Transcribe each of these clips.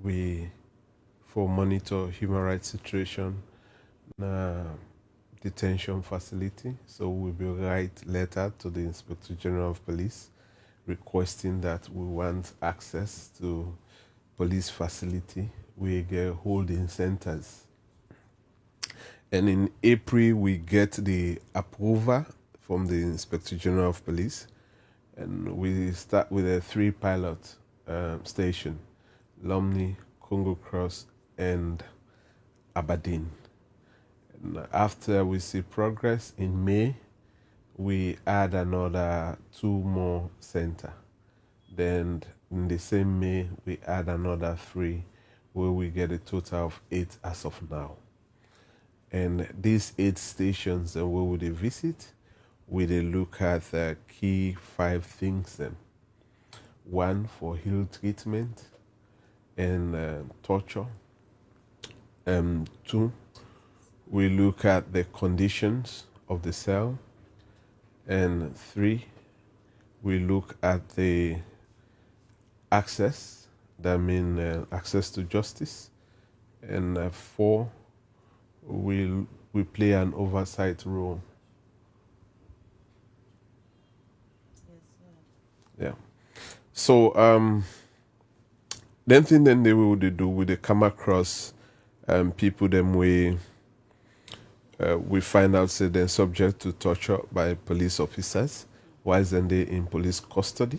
we for monitor human rights situation na detention facility. So we will write letter to the Inspector General of Police requesting that we want access to police facility. We get holding centers. And in April, we get the approval from the Inspector General of Police. And we start with a 3 pilot station, Lumley, Congo Cross, and Aberdeen. And after we see progress in May, we add another 2 more center. Then in the same May, we add another 3, where we get a total of 8 as of now. And these 8 stations where we they visit, we they look at the key 5 things. 1 for heal treatment and torture. 2, we look at the conditions of the cell. And 3, we look at the access, that means access to justice. And 4, we play an oversight role. Yes, sir. Yeah. So then thing then they will do with the come across people them we find out say they're subject to torture by police officers whilst then they in police custody.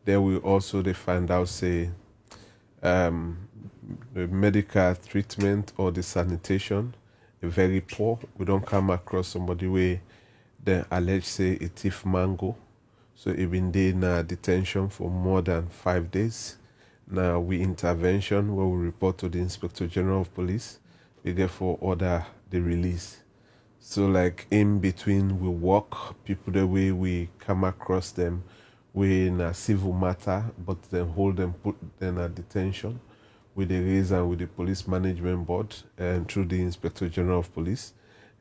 Then we also they find out say the medical treatment or the sanitation very poor. We don't come across somebody where they allege say a thief mango. So it been there in detention for more than 5 days. Now we intervention where we report to the Inspector General of Police. We therefore order the release. So like in between we walk people the way we come across them, we in a civil matter, but then hold them, put them at detention with the reason with the police management board and through the Inspector General of Police.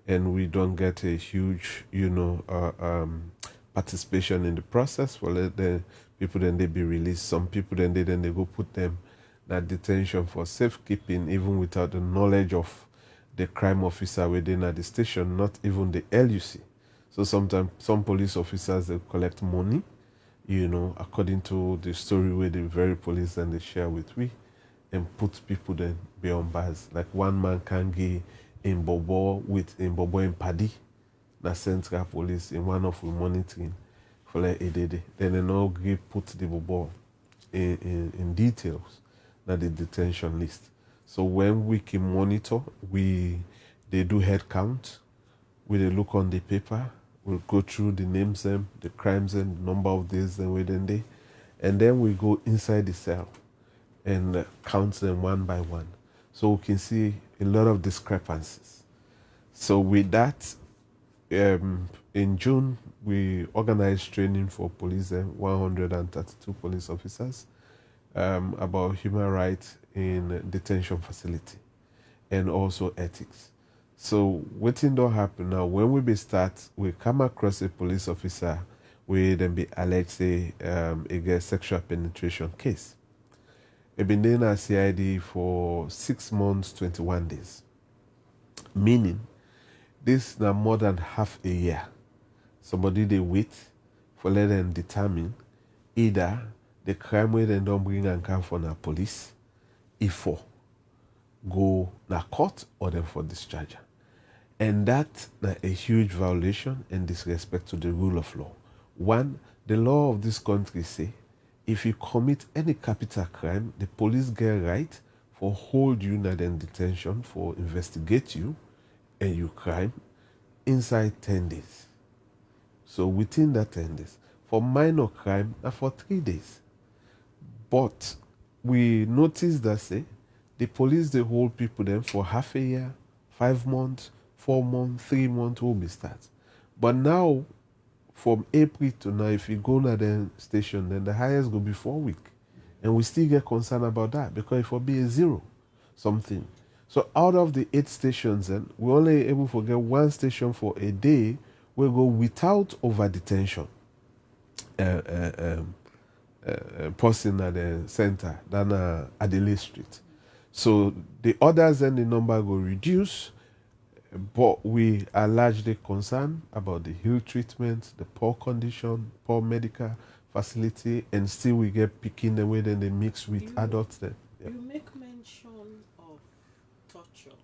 And we don't get a huge, participation in the process for let the people then they be released. Some people then they go put them in detention for safekeeping, even without the knowledge of the crime officer within at the station, not even the LUC. So sometimes some police officers they collect money, according to the story where the very police and they share with we, and put people then beyond bars. Like one man can get in Bobo in Paddy, the central police in one of the monitoring for like a day. Then they now put the Bobo in details, not the detention list. So when we can monitor, they do head count, we they look on the paper, we'll go through the names them, the crimes and the number of days and within day, and then we go inside the cell and count them one by one. So we can see a lot of discrepancies. So with that, in June, we organized training for police, 132 police officers, about human rights in detention facility and also ethics. So what thing don't happen now, when we start, we come across a police officer, we then be alleged say a sexual penetration case. It been doing a CID for 6 months, 21 days. Meaning, this now more than half a year. Somebody they wait for let them determine either the crime where they don't bring and come for the police, if for go na court or then for discharge. And that's a huge violation and disrespect to the rule of law. One, the law of this country say if you commit any capital crime, the police get right for hold you in detention for investigate you and your crime inside 10 days. So within that 10 days. For minor crime, for 3 days. But we notice that say the police they hold people then for half a year, 5 months, 4 months, 3 months will be start. But now from April to now, if you go to the station, then the highest will be 4 weeks. And we still get concerned about that because it will be a 0 something. So out of the 8 stations, then we only able to get 1 station for a day. We go without over detention. Person at the center than Adelaide Street. So the others and the number go reduce, but we are largely concerned about the ill treatment, the poor condition, poor medical facility, and still we get picking the way then they mix with adults then. Yeah. You make mention of torture.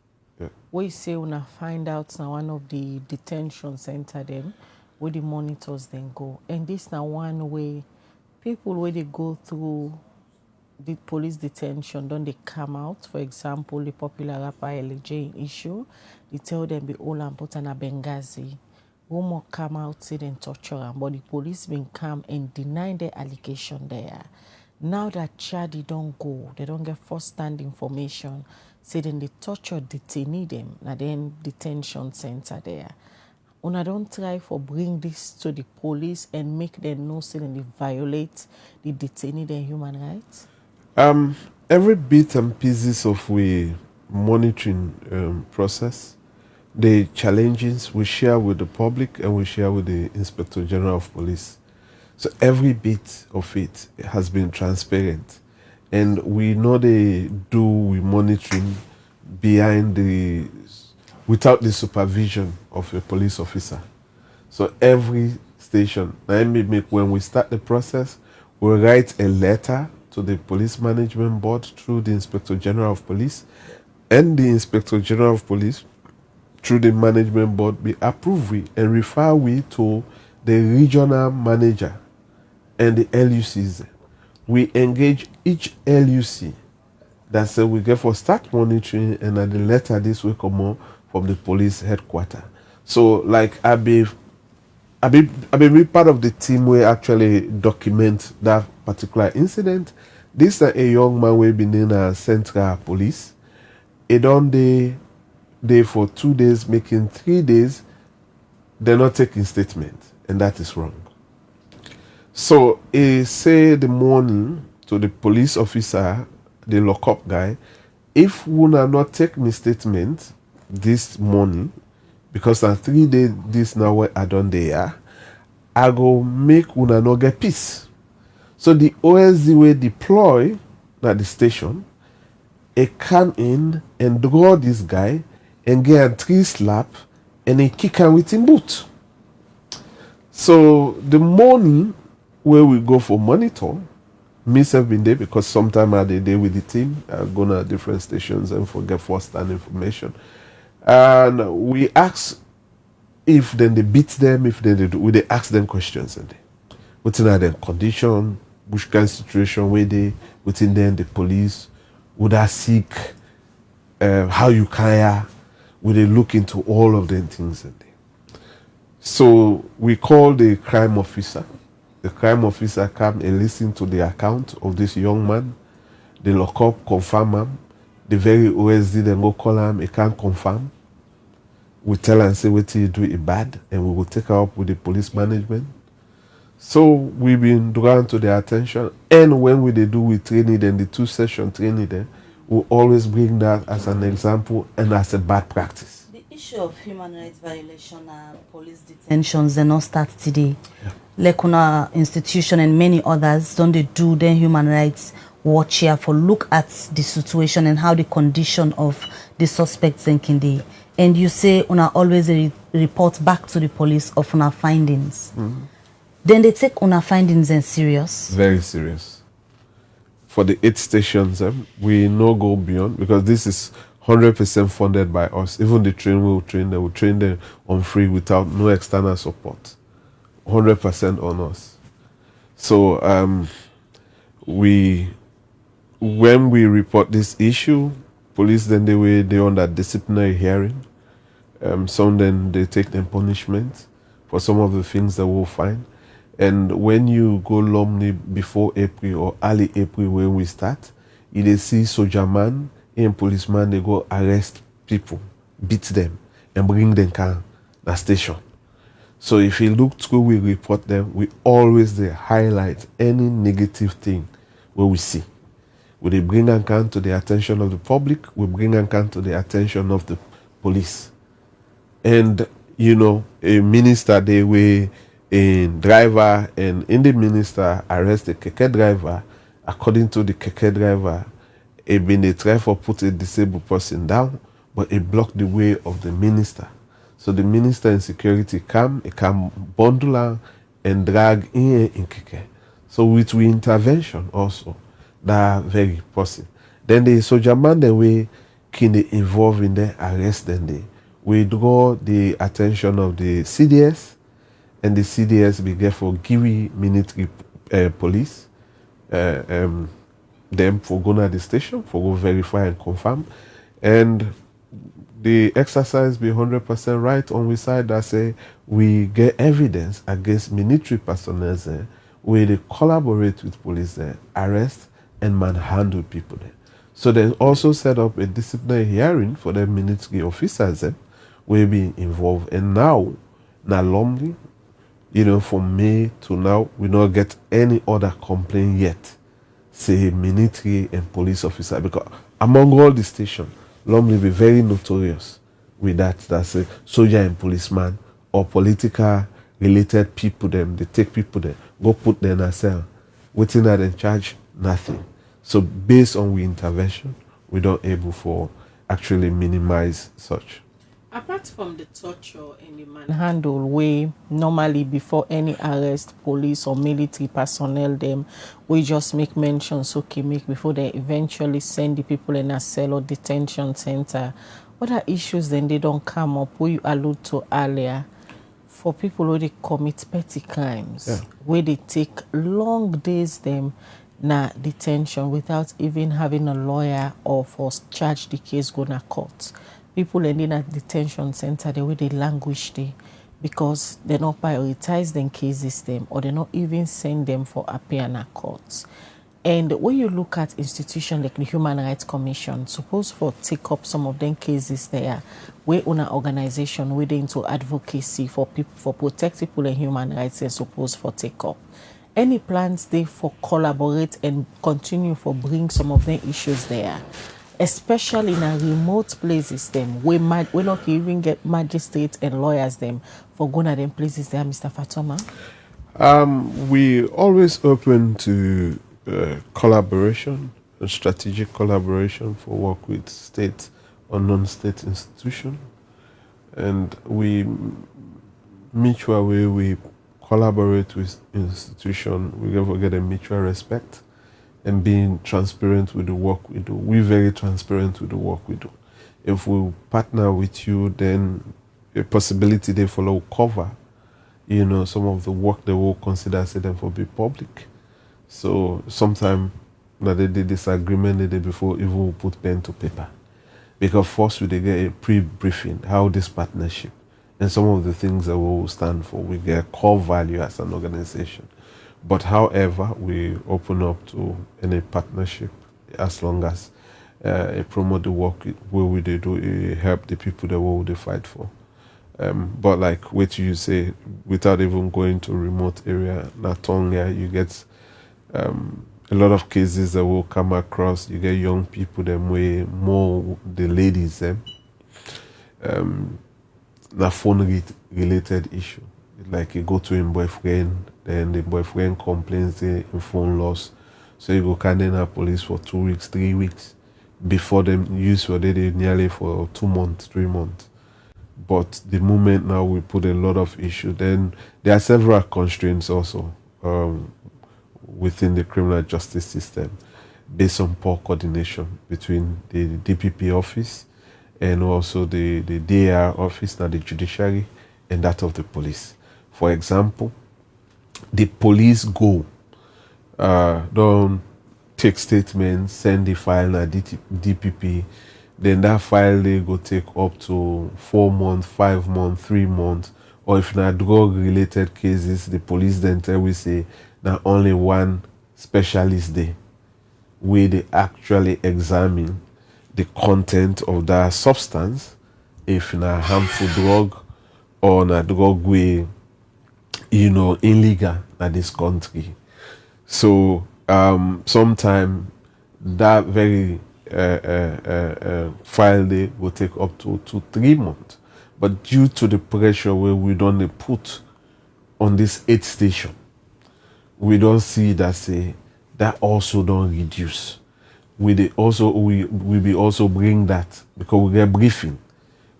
Yeah. We say when I find out now one of the detention center them, where the monitors then go, and this now one way people where they go through the police detention, don't they come out? For example, the popular rapper LJ issue, they tell them be all and put on a Benghazi. Women come out, say then torture them, but the police been come and deny the allegation there. Now that CHARDI don't go, they don't get first-hand information, say then they torture detainee them, na then detention center there. Una don't try for bring this to the police and make them know say then they violate the detainee their human rights? Every bit and pieces of we monitoring process, the challenges we share with the public and we share with the Inspector General of Police. So every bit of it has been transparent, and we know they do we monitoring behind without the supervision of a police officer. So every station, when we start the process, we write a letter to the Police Management Board through the Inspector General of Police, and the Inspector General of Police through the Management Board we approve we and refer we to the regional manager and the LUCs. We engage each LUC. That's we get for start monitoring, and at the letter this will come on from the police headquarters. So like I be part of the team where actually document that particular incident. This is a young man we been in a Central Police. It on day for 2 days, making 3 days, they're not taking statement, and that is wrong. So he say the morning to the police officer, the lockup guy, if una not take me statement this morning, because on 3 days this now what I done there, I go make una not get peace. So the OSD will deploy at the station, he come in and draw this guy and get a 3 slap and he kick him with him boot. So the morning where we go for monitor, myself been there because sometime I dey with the team, I go to different stations and forget first-hand information. And we ask if then they beat them, if then they do, we they ask them questions and what's in their condition, which kind of situation where they within them the police, would I seek, how you care, would they look into all of them things and so we call the crime officer. The crime officer come and listen to the account of this young man. They lock up, confirm him. The very OSD then go call him, he can't confirm. We tell and say what he do is bad, and we will take her up with the police management. So we've been drawn to their attention, and when we do we training them, the 2-session training them, we always bring that as an example and as a bad practice. The issue of human rights violation and police detentions they not start today. Yeah. Like our institution and many others, don't they do their human rights watch here for look at the situation and how the condition of the suspects in Kindi. And you say una always report back to the police of una findings. Mm-hmm. Then they take una findings in serious. Very serious. For the 8 stations, we no go beyond because this is 100% funded by us. Even the train we will train them on free without no external support. 100% on us. So when we report this issue, police then they on that disciplinary hearing. Some then they take them punishment for some of the things that we'll find. And when you go Lumley before April or early April when we start, you they see soldier man and policeman, they go arrest people, beat them, and bring them to the station. So if you look through, we report them, we always they highlight any negative thing where we see. We they bring and come to the attention of the public, we bring and come to the attention of the police. And, you know, a minister, they were a driver, and in the minister arrest the keke driver. According to the keke driver, it been a try for put a disabled person down, but it blocked the way of the minister. So the minister in security come, it can bundle her and drag in keke. So with we intervention also, that very possible. Then the soldier man the way can they involve in the arrest, then we draw the attention of the CDS, and the CDS be there for give military police them for go to the station for go verify and confirm, and the exercise be 100% right on we side that say we get evidence against military personnel there where they collaborate with police there, arrest and manhandle people there. So they also set up a disciplinary hearing for the military officers there will be involved. And now normally, from May to now, we don't get any other complaint yet, say military and police officer, because among all the stations, normally be very notorious with that's a soldier and policeman or political related people them, they take people there, go put them in a cell, waiting at and charge nothing. So based on we intervention, we don't able for actually minimize such. Apart from the torture and the manhandle way, normally before any arrest, police or military personnel them, we just make mentions, okay, make before they eventually send the people in a cell or detention center. What are issues then they don't come up, where you allude to earlier, for people who they commit petty crimes, where they take long days them na detention without even having a lawyer or for charge the case go na court. People ending at detention center, the way they languish they, because they not prioritize them cases them, or they not even send them for appear in courts. And when you look at institutions like the Human Rights Commission, suppose for take up some of them cases there, where on an organization where they into advocacy for people for protect people and human rights, and suppose for take up. Any plans they for collaborate and continue for bring some of them issues there? Especially in a remote places them we not even get magistrates and lawyers them for going to them places there, Mr. Fatoma? We always open to collaboration, strategic collaboration for work with state or non-state institution, and we mutual way we collaborate with institution, we get a mutual respect and being transparent with the work we do. We're very transparent with the work we do. If we partner with you, then a possibility they follow cover, some of the work they will consider say them for be public. So sometimes that they did disagreement they did before even we put pen to paper. Because first we they get a pre-briefing, how this partnership and some of the things that we will stand for, we get core value as an organization. But however, we open up to any partnership as long as it promote the work where we do, it help the people that we they fight for. But like what you say, without even going to remote area, Natonga, you get a lot of cases that will come across. You get young people them way more the ladies them. The phone related issue. Like you go to him boyfriend, then the boyfriend complains the phone loss. So you go candidate police for 2 weeks, 3 weeks before them use what they did nearly for 2 months, 3 months. But the moment now we put a lot of issue, then there are several constraints also within the criminal justice system based on poor coordination between the DPP office and also the DAR office, now the Judiciary, and that of the police. For example, the police go, don't take statements, send the file to DPP, then that file they go take up to 4 months, 5 months, 3 months, or if not drug related cases, the police then tell we say that only one specialist there where they actually examine the content of that substance, if not harmful drug or not drug way, illegal in this country. So sometimes that very file day will take up to 2-3 months. But due to the pressure where we don't put on this 8 station, we don't see that say that also don't reduce. we be also bring that because we get briefing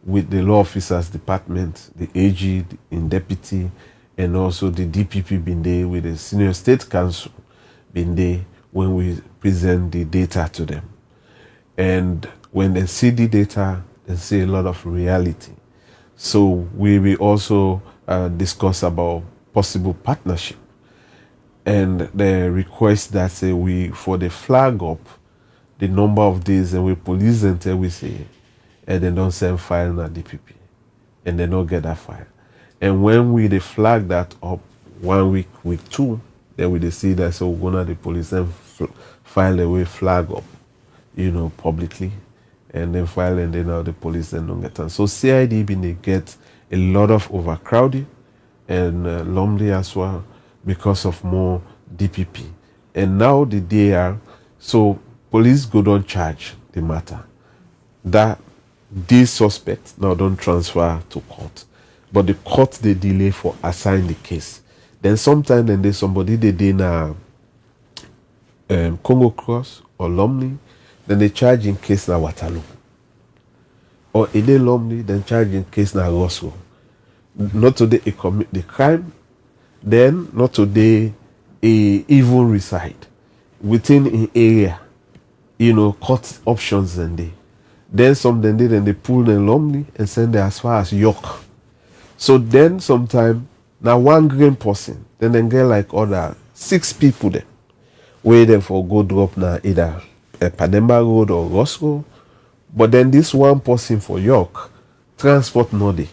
with the law officers department, the AG in deputy, and also the DPP been there with the senior state council been there when we present the data to them. And when they see the data, they see a lot of reality. So we will also discuss about possible partnership. And the request that say we, for the flag up, the number of days and we police until we say, and they don't send file na DPP. And they don't get that file. And when we they flag that up 1 week, week 2, then we they see that so we're gonna the police and file away flag up, publicly, and then file and then now the police then don't get done. So CID been they get a lot of overcrowding and lonely as well because of more DPP. And now the DR, so police go don't charge the matter. That these suspects now don't transfer to court. But the court they delay for assign the case. Then sometimes then there's somebody they did na Congo Cross or Lumley, then they charge in case na Waterloo. Or Ede Lumley, then charge in case na Roscoe. Not today he commit the crime, then not today he even reside within an area, court options and they. Then some then they pull them Lumley and send them as far as York. So then sometime now 1 grain person, then they get like other 6 people there. Where them for go drop now either Pademba Road or Roscoe. But then this one person for York, transport no dey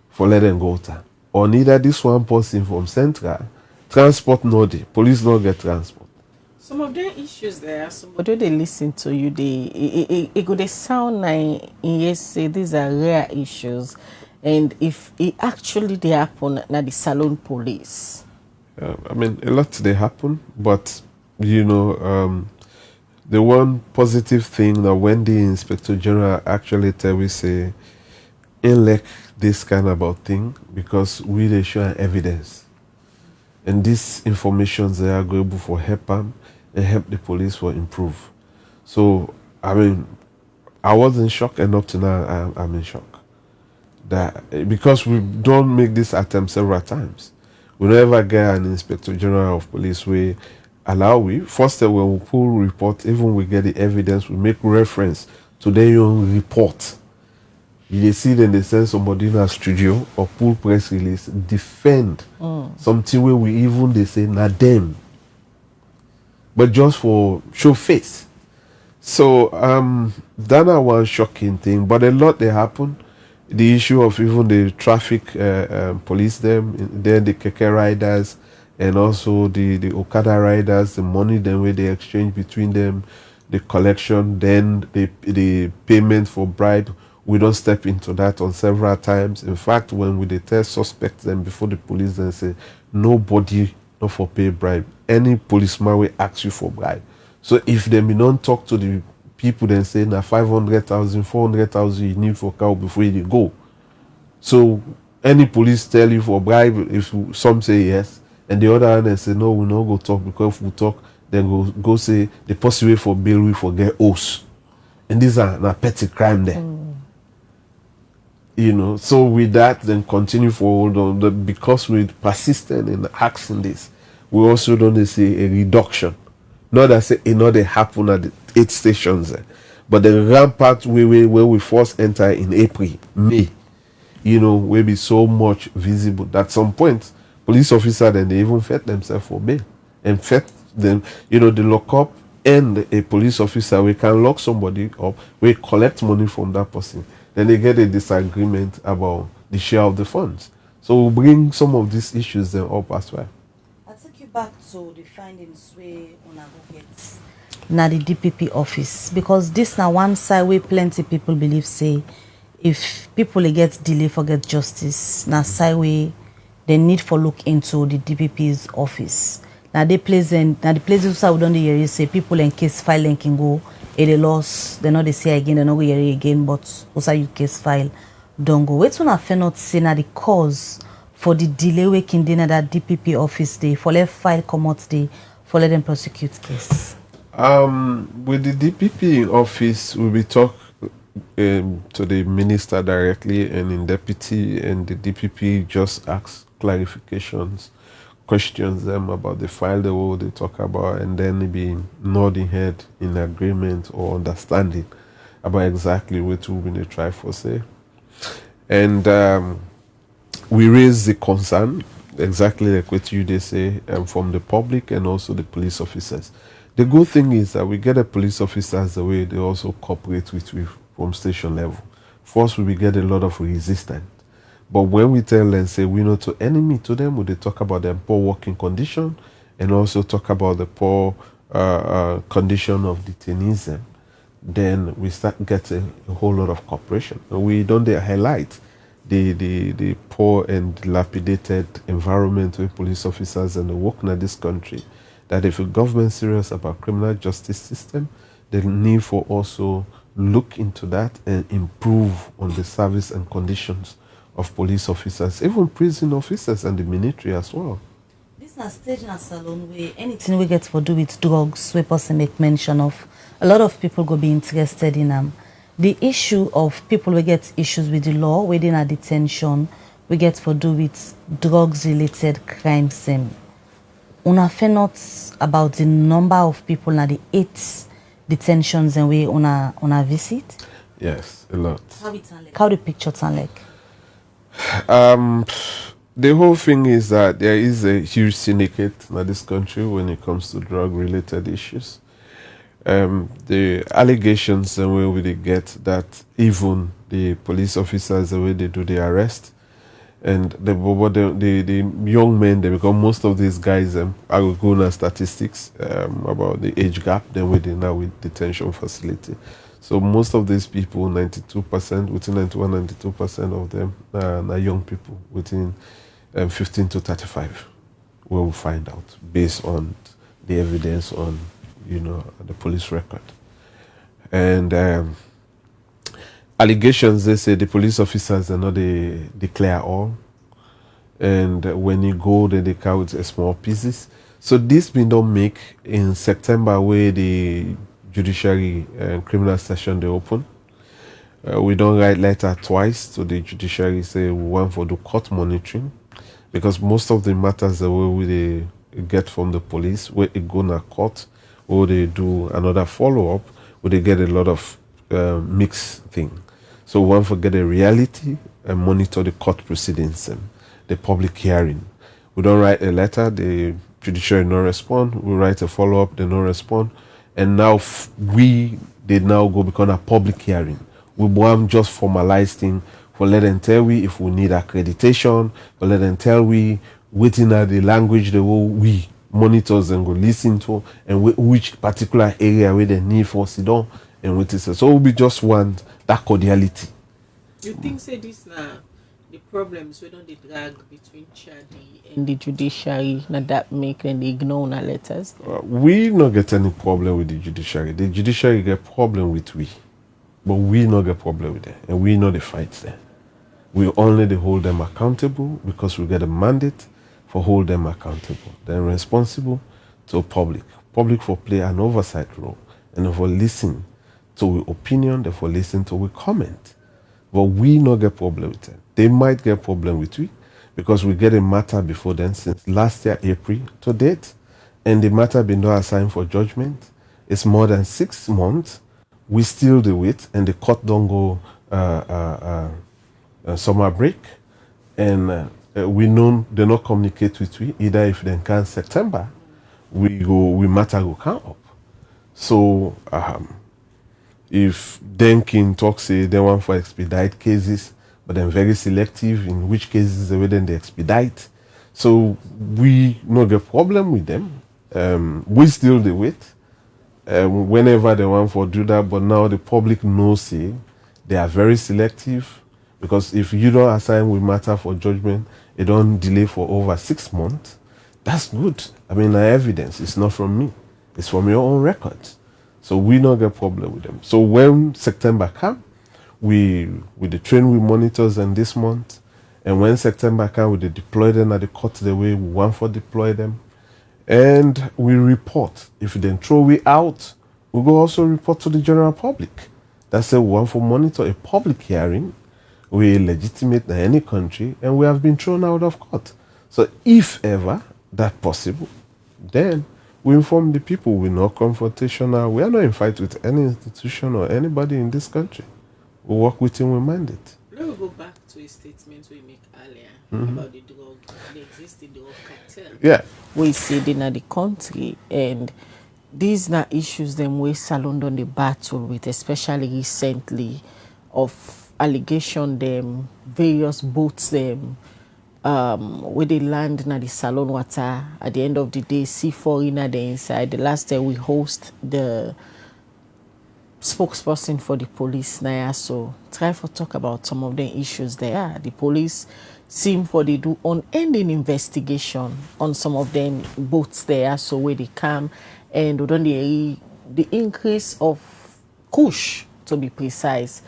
for let them go to. Or neither this one person from Central, transport no dey. Police no get transport. Some of the issues there, but when they listen to you, it could sound like yes, say these are rare issues, and if it actually they happen, now the Salon police. I mean, a lot they happen, but the one positive thing that when the Inspector General actually tell we say, elect this kind of about thing because we they show evidence, and these informations they are able for help them and help the police for improve. So I mean, I wasn't shocked, and up to now I'm in shock that because we don't make this attempt several times. We never get an Inspector General of Police we allow we. First when we pull report, even we get the evidence, we make reference to their own report. You see then they send somebody in a studio or pull press release, defend something where we even they say na them. But just for show face. So that's not one shocking thing, but a lot they happen. The issue of even the traffic police them, then the keke riders, and also the Okada riders, the money then where they exchange between them, the collection, then the payment for bribe. We don't step into that on several times. In fact, when we test suspects them before the police then say nobody not for pay bribe. Any policeman will ask you for bribe. So if they don't talk to the people then say na 500,000, 400,000 you need for cow before you go. So any police tell you for bribe, if some say yes, and the other one they say no, we no go talk because if we talk, then go say the possible for bail we forget oaths. And these are na petty crime there. So with that, then continue forward on because we persistent in asking this, we also don't see a reduction. Not that say it not they happen at the 8 stations there. But the rampart where we first enter in April, May, will be so much visible that some point police officer then they even fed themselves for bail and fed them, the lock up and a police officer we can lock somebody up, we collect money from that person. Then they get a disagreement about the share of the funds. So we'll bring some of these issues then up as well. I'll take you back to the findings where una go get na the DPP office, because this now one side where plenty people believe say if people get delay for get justice, na side way they need for look into the DPP's office. Now they pleasant, now the places we don't hear say people in case file can go, they loss, they know they say again, they not go hear again, but also you case file don't go. Wait una fair not say na the cause for the delay we can dinner that DPP office day for let file come out day for let them prosecute case. With the DPP office, we will talk to the minister directly and in deputy, and the DPP just asks clarifications, questions them about the file they will they talk about, and then they be nodding head in agreement or understanding about exactly what we will try for say. And we raise the concern exactly like what you they say from the public and also the police officers. The good thing is that we get the police officers the way they also cooperate with we from station level. First, we will get a lot of resistance. But when we tell them, say, we know to enemy to them, we they talk about their poor working condition and also talk about the poor condition of detainees, then we start getting a whole lot of cooperation. And we don't highlight the poor and dilapidated environment with police officers and the work in this country. That if a government serious about criminal justice system, they need for also look into that and improve on the service and conditions of police officers, even prison officers and the military as well. This is a stage in a salon where anything we get for do with drugs, we person make mention of. A lot of people go be interested in them. The issue of people we get issues with the law within a detention, we get for do with drugs related crimes. Una not about the number of people na the 8 detentions and we una visit? Yes, a lot. How the picture sound like? The whole thing is that there is a huge syndicate in this country when it comes to drug-related issues. The allegations and where we get that even the police officers, the way they do the arrest, and the young men, they become most of these guys are going on statistics about the age gap then within now with detention facility. So most of these people, 92%, within 91, 92% of them are young people within 15 to 35. We will find out based on the evidence on, the police record. And allegations, they say the police officers are not they declare all. And when you go, they count small pieces. So this been done make in September where the Judiciary criminal session they open. We don't write letter twice to the Judiciary say we want for the court monitoring because most of the matters the way we get from the police where it go to court or they do another follow up where they get a lot of mixed thing. So we want to get a reality and monitor the court proceedings and the public hearing. We don't write a letter, the Judiciary no respond. We write a follow up, they no respond. And now they now go become a public hearing. We want just formalize thing for let them tell we if we need accreditation, for let them tell we within the language the way we monitors and go listen to and which particular area where they need for sit down and what is it. So we just want that cordiality. You think say this now the problems we don't drag between CHARDI and the Judiciary now that make them ignore our letters? We not get any problem with the Judiciary. The Judiciary get problem with we. But we not get problem with them. And we know the fights there. We only they hold them accountable because we get a mandate for hold them accountable. They're responsible to public. Public for play an oversight role. And for listen to we opinion, therefore listen to we comment. But we not get problem with them. They might get problem with we because we get a matter before then since last year, April to date. And the matter been not assigned for judgment. It's more than 6 months. We still do it and the court don't go summer break. And we know they not communicate with we either if they can September, we matter go count up. So if Denkin talks say they want for expedite cases, but then very selective in which cases they then they expedite. So we no get problem with them. We still do it whenever they want for do that, but now the public knows say they are very selective because if you don't assign with matter for judgment, it don't delay for over 6 months. That's good. I mean, the evidence is not from me; it's from your own records. So we not get problem with them. So when September come, we the train with monitors and this month, and when September come, we deploy them at the court the way we want for deploy them, and we report. If then throw we out, we go also report to the general public. That's a one for monitor a public hearing. We legitimate in any country, and we have been thrown out of court. So if ever that possible, then we inform the people we're not confrontational. We are not in fight with any institution or anybody in this country. We work within we mandate. Let me go back to a statement we make earlier about the existing drug cartel. Yeah. We see in the country, and these are issues them we salon on the battle with, especially recently, of allegation them various boats them where they land na the salon water. At the end of the day, see foreigner the inside. The last day we host the spokesperson for the police now, so try for talk about some of the issues there. The police seem for they do unending investigation on some of them boats there, so where they come and we don't the increase of kush, to be precise.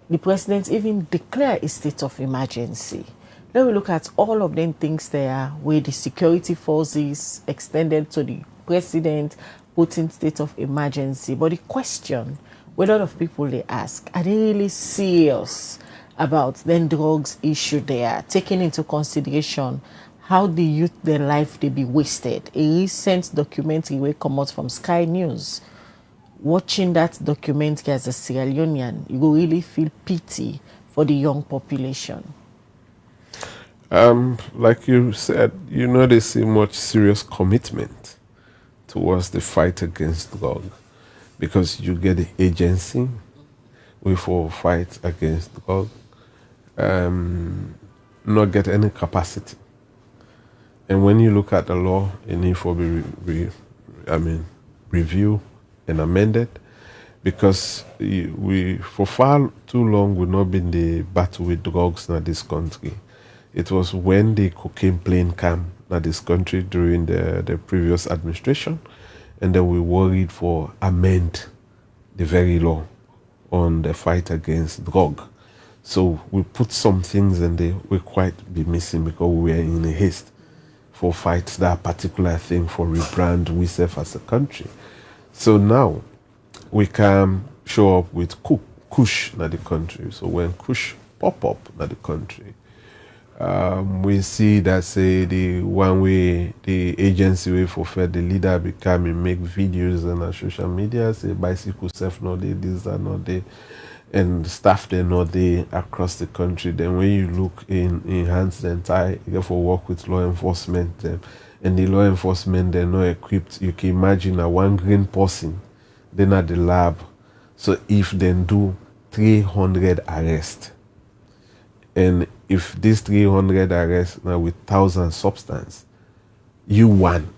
The president even declare a state of emergency. Let me look at all of them things there where the security forces extended to the president put in state of emergency. But the question where a lot of people they ask, are they really serious about then drugs issue there, taking into consideration how the youth their life they be wasted? A recent documentary will come out from Sky News. Watching that documentary as a Sierra Leonean, you will really feel pity for the young population. Like you said, they see much serious commitment towards the fight against drug, because you get the agency we for fight against drug, not get any capacity. And when you look at the law, it needs to be reviewed and amended, because we for far too long we not been the battle with drugs in this country. It was when the cocaine plane came in this country during the previous administration, and then we worried for amend the very law on the fight against drug. So we put some things in there we quite be missing, because we were in a haste for fight that particular thing for rebrand we self as a country. So now we can show up with kush in the country. So when kush pop up in the country, we see that say the agency way for fed the leader become and make videos on social media, say bicycle self not they, this are not they, and staff they not they across the country. Then when you look in hands and tie, you for work with law enforcement, and the law enforcement they're not equipped. You can imagine a one green person, then at the lab. So if they do 300 arrests, and if these 300 arrests now with 1,000 substance, you won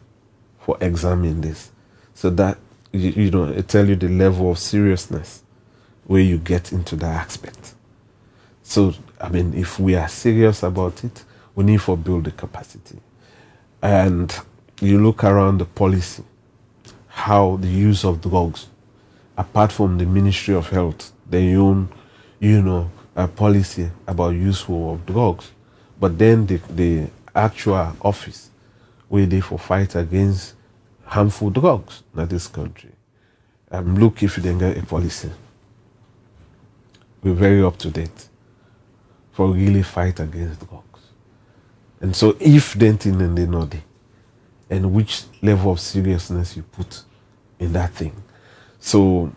for examining this. So that it tell you the level of seriousness where you get into that aspect. So if we are serious about it, we need to build the capacity. And you look around the policy, how the use of drugs, apart from the Ministry of Health, they own, a policy about use of drugs, but then the actual office where they for fight against harmful drugs in this country. Look if you then get a policy. We're very up to date for really fight against drugs. And so if denting and they know they, and which level of seriousness you put in that thing. So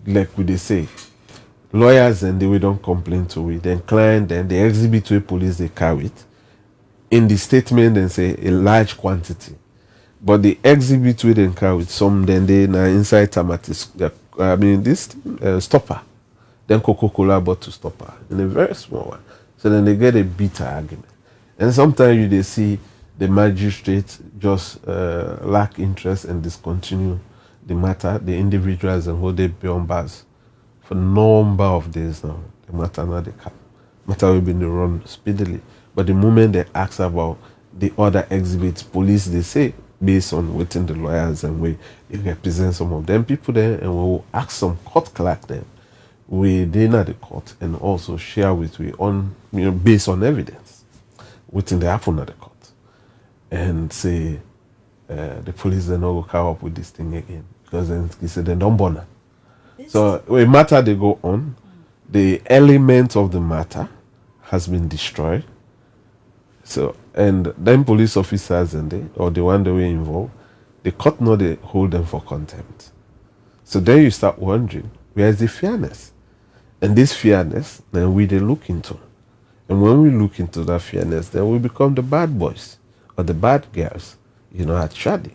like we they say, lawyers and we don't complain to it. Then client and the exhibit to a police they carry it. In the statement and say a large quantity. But the exhibit we then carry it, some then they na inside tamatis. This stopper. Then Coca-Cola bottle stopper. In a very small one. So then they get a bitter argument. And sometimes they see the magistrate just lack interest and discontinue the matter, the individuals and hold they beyond bars. For a number of days now, the matter now they come. Matter will be run speedily. But the moment they ask about the other exhibits, police they say, based on waiting the lawyers and we they represent some of them people there, and we will ask some court clerk them. We then at the court and also share with we on based on evidence within the happen at the court. and say the police then not go come up with this thing again because then he said they don't bother. So a matter they go on, the element of the matter has been destroyed. So and then police officers and they or the one that were involved, the court know they hold them for contempt. So then you start wondering, where is the fairness? And this fairness, then we they look into. And when we look into that fairness, then we become the bad boys or the bad girls, at CHARDI.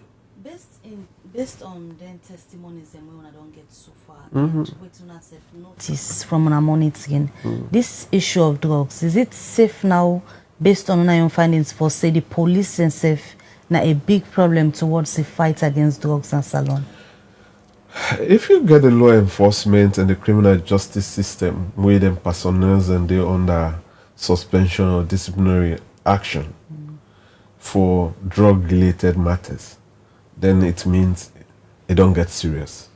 Based on then testimonies and when I don't get so far, and what you have notice from our monitoring, this issue of drugs, is it safe now based on our own findings for say the police and safe now a big problem towards the fight against drugs and salon? If you get the law enforcement and the criminal justice system where them personnel and they're under suspension or disciplinary action for drug-related matters, then it means it don't get serious.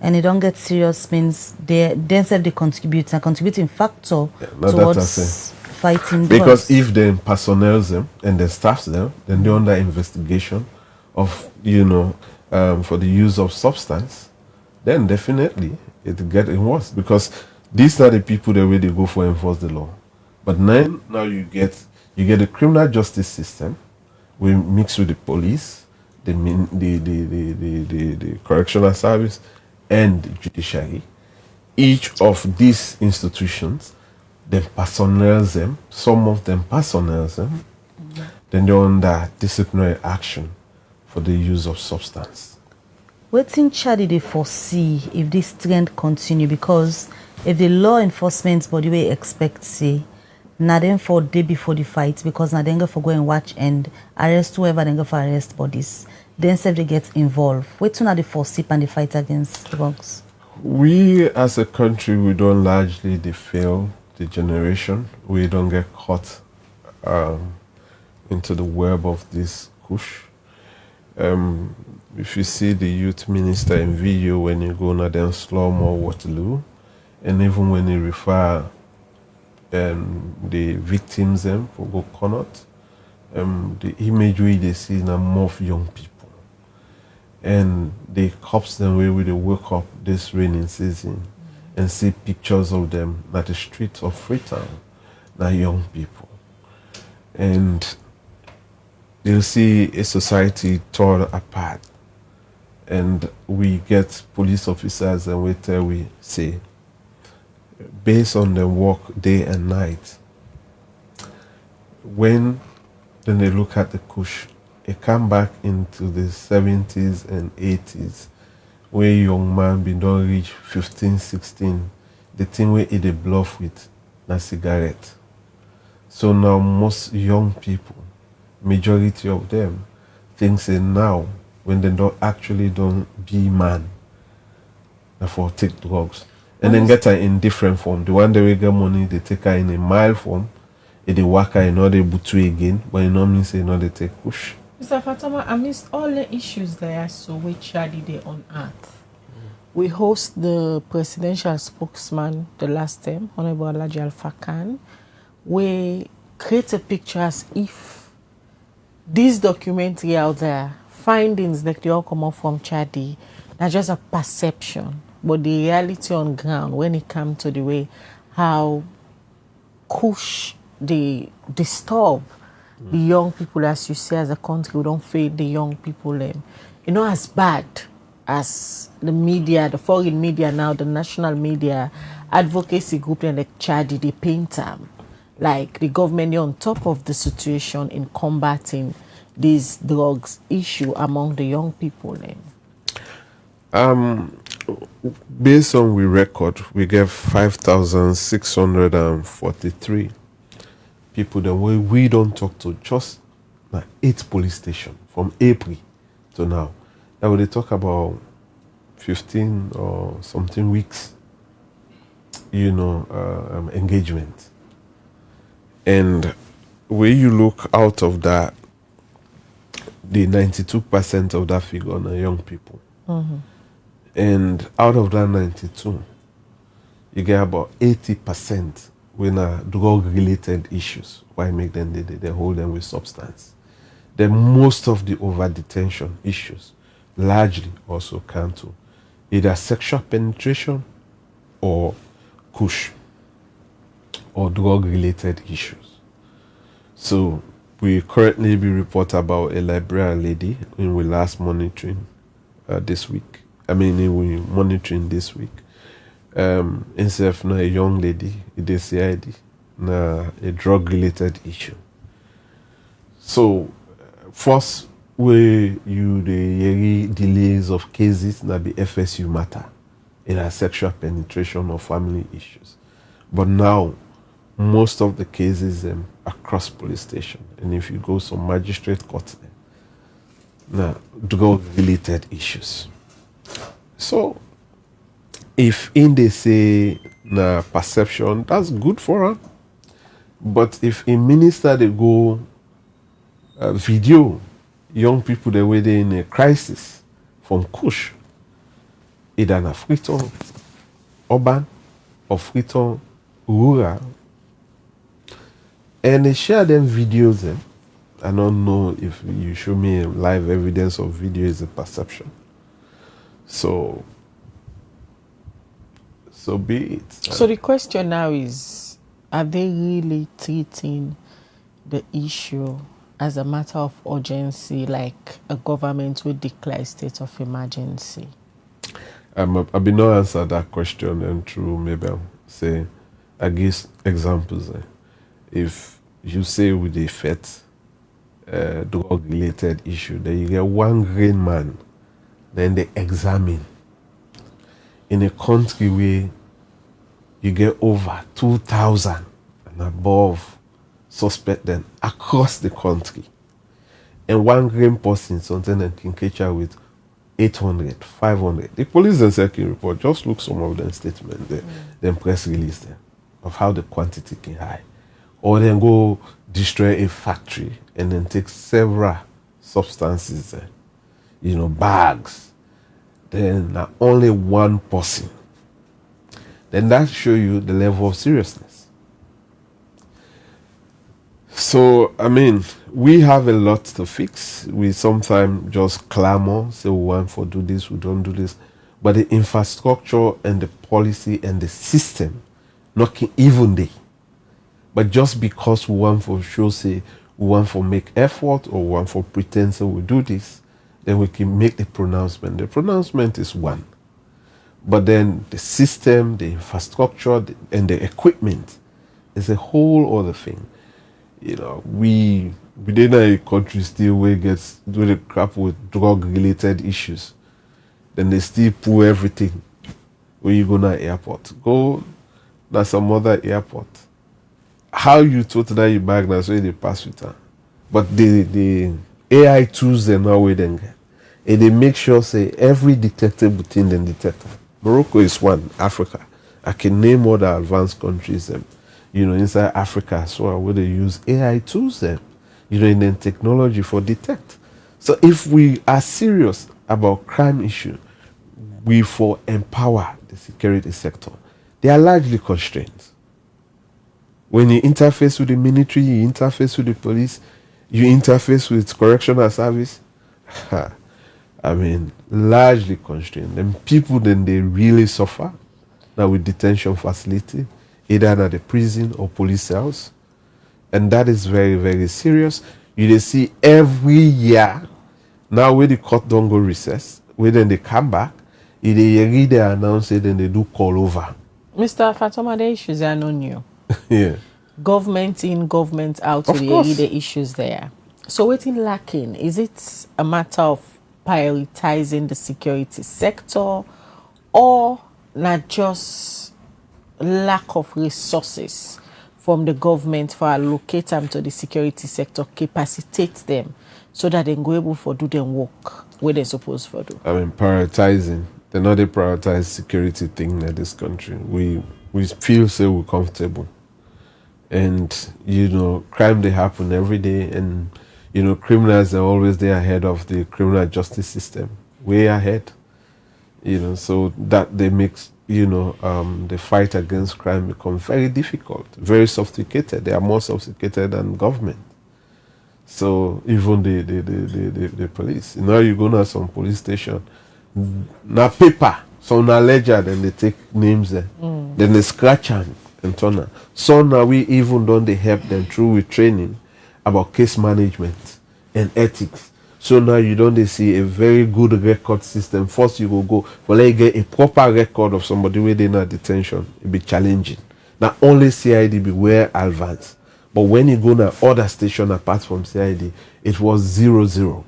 And it don't get serious means they themselves they contribute a contributing factor Yeah, towards fighting drugs. Because if they personnel them and they staff them, then they're under investigation of for the use of substance, then definitely it getting worse because these are the people that way they go for enforce the law. But now you get the criminal justice system. We mix with the police, the correctional service, and the judiciary. Each of these institutions, then personnel them. Some of them personnel them. Then they're under disciplinary action for the use of substance. What in CHARDI they foresee if this trend continue? Because if the law enforcement body we expect say, not then for day before the fight, because not then go for go and watch and arrest whoever then go for arrest bodies, then self they get involved. What to they foresee and the fight against drugs? We as a country, we don't largely fail the generation. We don't get caught into the web of this push. If you see the youth minister in video when you go na then Slum or Waterloo, and even when you refer the victims for go Connaught, the imagery they see now more of young people, and the cops them where they wake up this raining season and see pictures of them at the streets of Freetown, now young people, and you'll see a society torn apart, and we get police officers and we say, based on their work day and night, when then they look at the kush, it come back into the 70s and 80s, where young man be don't reach 15, 16, the thing where they bluff with na cigarette. So now most young people, majority of them, think say now when they don't be man, therefore take drugs. And then get her in different form. The one that we get money, they take her in a mild form. If they work her, they butu again. But it not mean say they take push. Mr. Fatama, amidst all the issues there, so we CHARDI they on earth. We host the presidential spokesman the last time, Honorable Alhaji Alpha Khan. We create a picture as if this documentary out there, findings that they all come up from CHARDI, are just a perception. But the reality on ground, when it comes to the way how kush they disturb the young people, as you say, as a country, we don't feed the young people. As bad as the media, the foreign media now, the national media, advocacy group and the CHARDI, they paint them like the government on top of the situation in combating these drugs issue among the young people. Based on we record, we get 5,643 people that we don't talk to, just like 8 police stations from April to now. Now they talk about 15 or something weeks, engagement. And when you look out of that, the 92% of that figure are young people. And out of that 92, you get about 80% when drug-related issues. Why make them? They hold them with substance. Then most of the over-detention issues largely also come to either sexual penetration or kush or drug-related issues. So we currently be report about a Liberian lady when we last monitoring this week. We monitoring this week. Instead of a young lady, it is CID, a drug-related issue. So first way the delays of cases na be FSU matter, either sexual penetration or family issues. But now most of the cases across police station, and if you go some magistrate court, now drug-related issues. So if in they say na perception, that's good for them. But if a minister they go video young people the way they in a crisis from Kush, either na Freetown urban or Freetown rural, and they share them videos. I don't know if you show me live evidence of video is a perception. So be it. So the question now is, are they really treating the issue as a matter of urgency, like a government will declare state of emergency? I will not answer that question and through maybe I'll say, I give examples. If you say with the FET drug-related issue, then you get one green man, then they examine. In a country where you get over 2,000 and above suspect then across the country, and one green person something that can catch up with 800, 500. The police and security report, just look some of them statements there, then press release them of how the quantity can high. Or then go destroy a factory and then take several substances, bags. Then not only one person. Then that show you the level of seriousness. So, we have a lot to fix. We sometimes just clamor, say we want to do this, we don't do this. But the infrastructure and the policy and the system, not even they. But just because we want for show, say we want for make effort or want for pretend say we do this, then we can make the pronouncement. The pronouncement is one. But then the system, the infrastructure, and the equipment is a whole other thing. We did a country still where gets do the crap with drug-related issues. Then they still pull everything. When you go to the airport, go to some other airport. How you told that you bag that's where they pass with her. But the AI tools they now where them get. And they make sure say every detectable thing then detect. Morocco is one, Africa. I can name other advanced countries inside Africa as well, where they use AI tools in the technology for detect. So if we are serious about crime issue, we for empower the security sector. They are largely constrained. When you interface with the military, you interface with the police, you interface with correctional service, largely constrained. And people then they really suffer now with detention facility, either at the prison or police cells. And that is very, very serious. You see every year, now when the court don't go recess, when then they come back, if they read they announce it, then they do call over. Mr. Fatoma, the issues are not new. Yeah. Government in, government out, so the issues there. So what's lacking? Is it a matter of prioritizing the security sector, or not just lack of resources from the government for allocate them to the security sector, capacitate them so that they go able to do their work where they're supposed to do? Prioritizing. They're not a prioritized security thing in this country. We feel so we're comfortable. And, crime they happen every day, and, criminals are always there ahead of the criminal justice system, way ahead. So that they make the fight against crime becomes very difficult, very sophisticated. They are more sophisticated than government. So even the police, you go to some police station, na paper, so na ledger, then they take names there, then they scratch them and turn them. So now we even don't they help them through with training about case management and ethics. So now you don't see a very good record system. First you will go for like get a proper record of somebody within a detention. It be challenging. Now only CID be where advanced. But when you go to other station apart from CID, it was 0-0.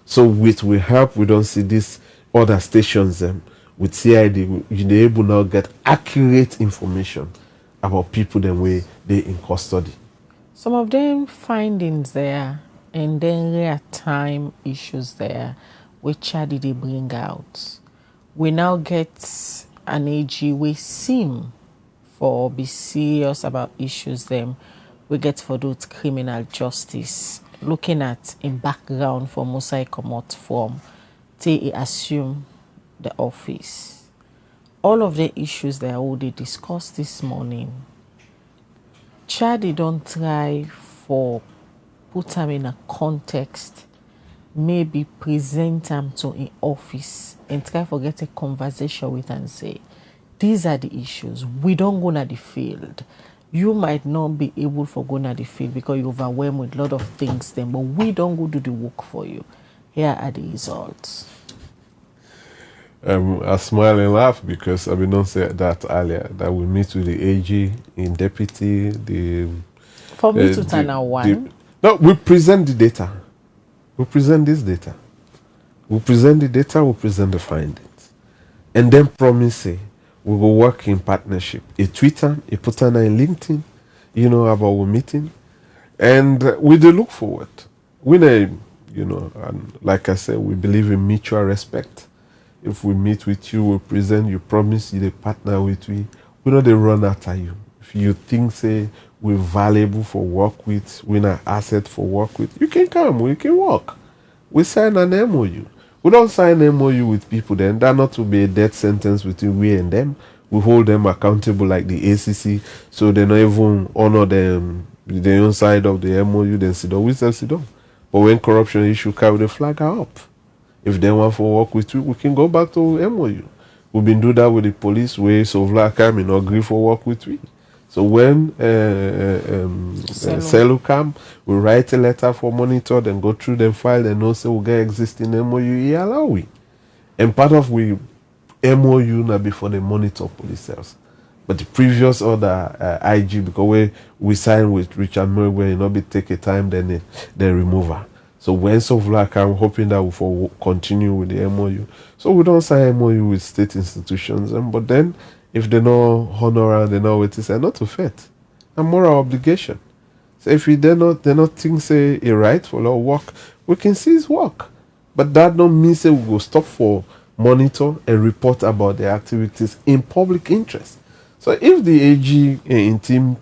So with we help, we don't see these other stations with CID, you're able now get accurate information about people the way they in custody. Some of them findings there and then real time issues there, which CHARDI they bring out. We now get an AG we seem for be serious about issues them. We get for those criminal justice, looking at in background for Musa Komot from they assume the office. All of the issues that I already discussed this morning, CHARDI don't try for put them in a context, maybe present them to an office and try for get a conversation with and say, these are the issues. We don't go to the field. You might not be able to go to the field because you're overwhelmed with a lot of things then, but we don't go do the work for you. Here are the results. I smile and laugh because I don't say that earlier, that we meet with the AG in deputy, For me to turn out one. No, we present the data. We present this data. We present the data, we present the findings. And then promise say, we will work in partnership. A Twitter, a put on LinkedIn, about we meeting. And we do look forward. And like I said, we believe in mutual respect. If we meet with you, we present, you promise you the partner with we know they run after you. If you think say we're valuable for work with, we're not asset for work with, you can come, we can work. We sign an MOU. We don't sign MOU with people then. That not to be a death sentence between we and them. We hold them accountable like the ACC, so they don't even honor them the own side of the MOU, then sit down. We still sit down. But when corruption issue carry the flag up. If they want for work with you, we can go back to MOU. We've been doing that with the police where so come and agree for work with we. So when Celu come, we write a letter for monitor, then go through them file, and also we get existing MOU, allow we. And part of we MOU now before the monitor police cells. But the previous order, IG, because we sign with Richard Murray, where not be take a time, then they remove her. So when Sovla come, hoping that we will continue with the MOU. So we don't sign MOU with state institutions, but then if they no honor and they know what to say, not to faith, a moral obligation. So if they not think say a right for our work, we can cease work. But that don't mean say we will stop for monitor and report about the activities in public interest. So if the AG in team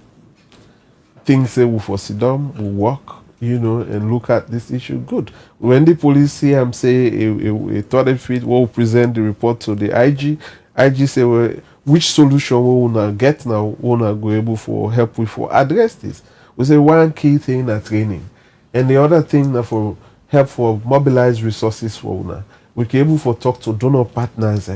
thinks say we for sit down, we work, and look at this issue, good. When the police see him say a 30 feet, we'll present the report to the IG. IG say, well, which solution we will get now, we will go able for help with for address this. We say one key thing na training. And the other thing na for help for mobilize resources for una. We can able for talk to donor partners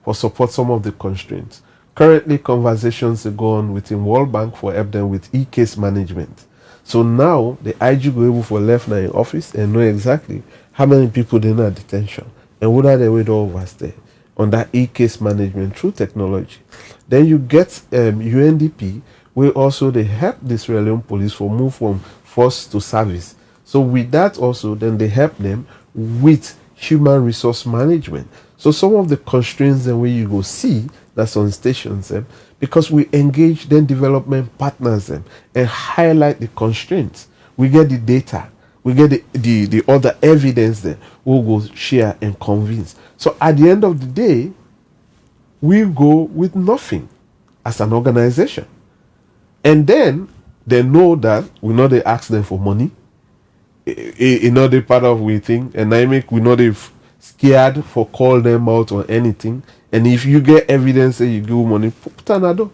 for support some of the constraints. Currently, conversations are going within World Bank for help them with e-case management. So now the IG go able for left now in office and know exactly how many people they in detention and what are they way to overstay on that e-case management through technology. Then you get UNDP, where also they help the Israeli police for move from force to service. So with that also, then they help them with human resource management. So some of the constraints and where you go see that's on stations because we engage then development partners and highlight the constraints. We get the data, we get the other evidence there. We'll go share and convince. So at the end of the day, we go with nothing as an organization. And then they know that we know they ask them for money. You know the part of we think, and I make we know they scared for call them out or anything. And if you get evidence and you give money, put another.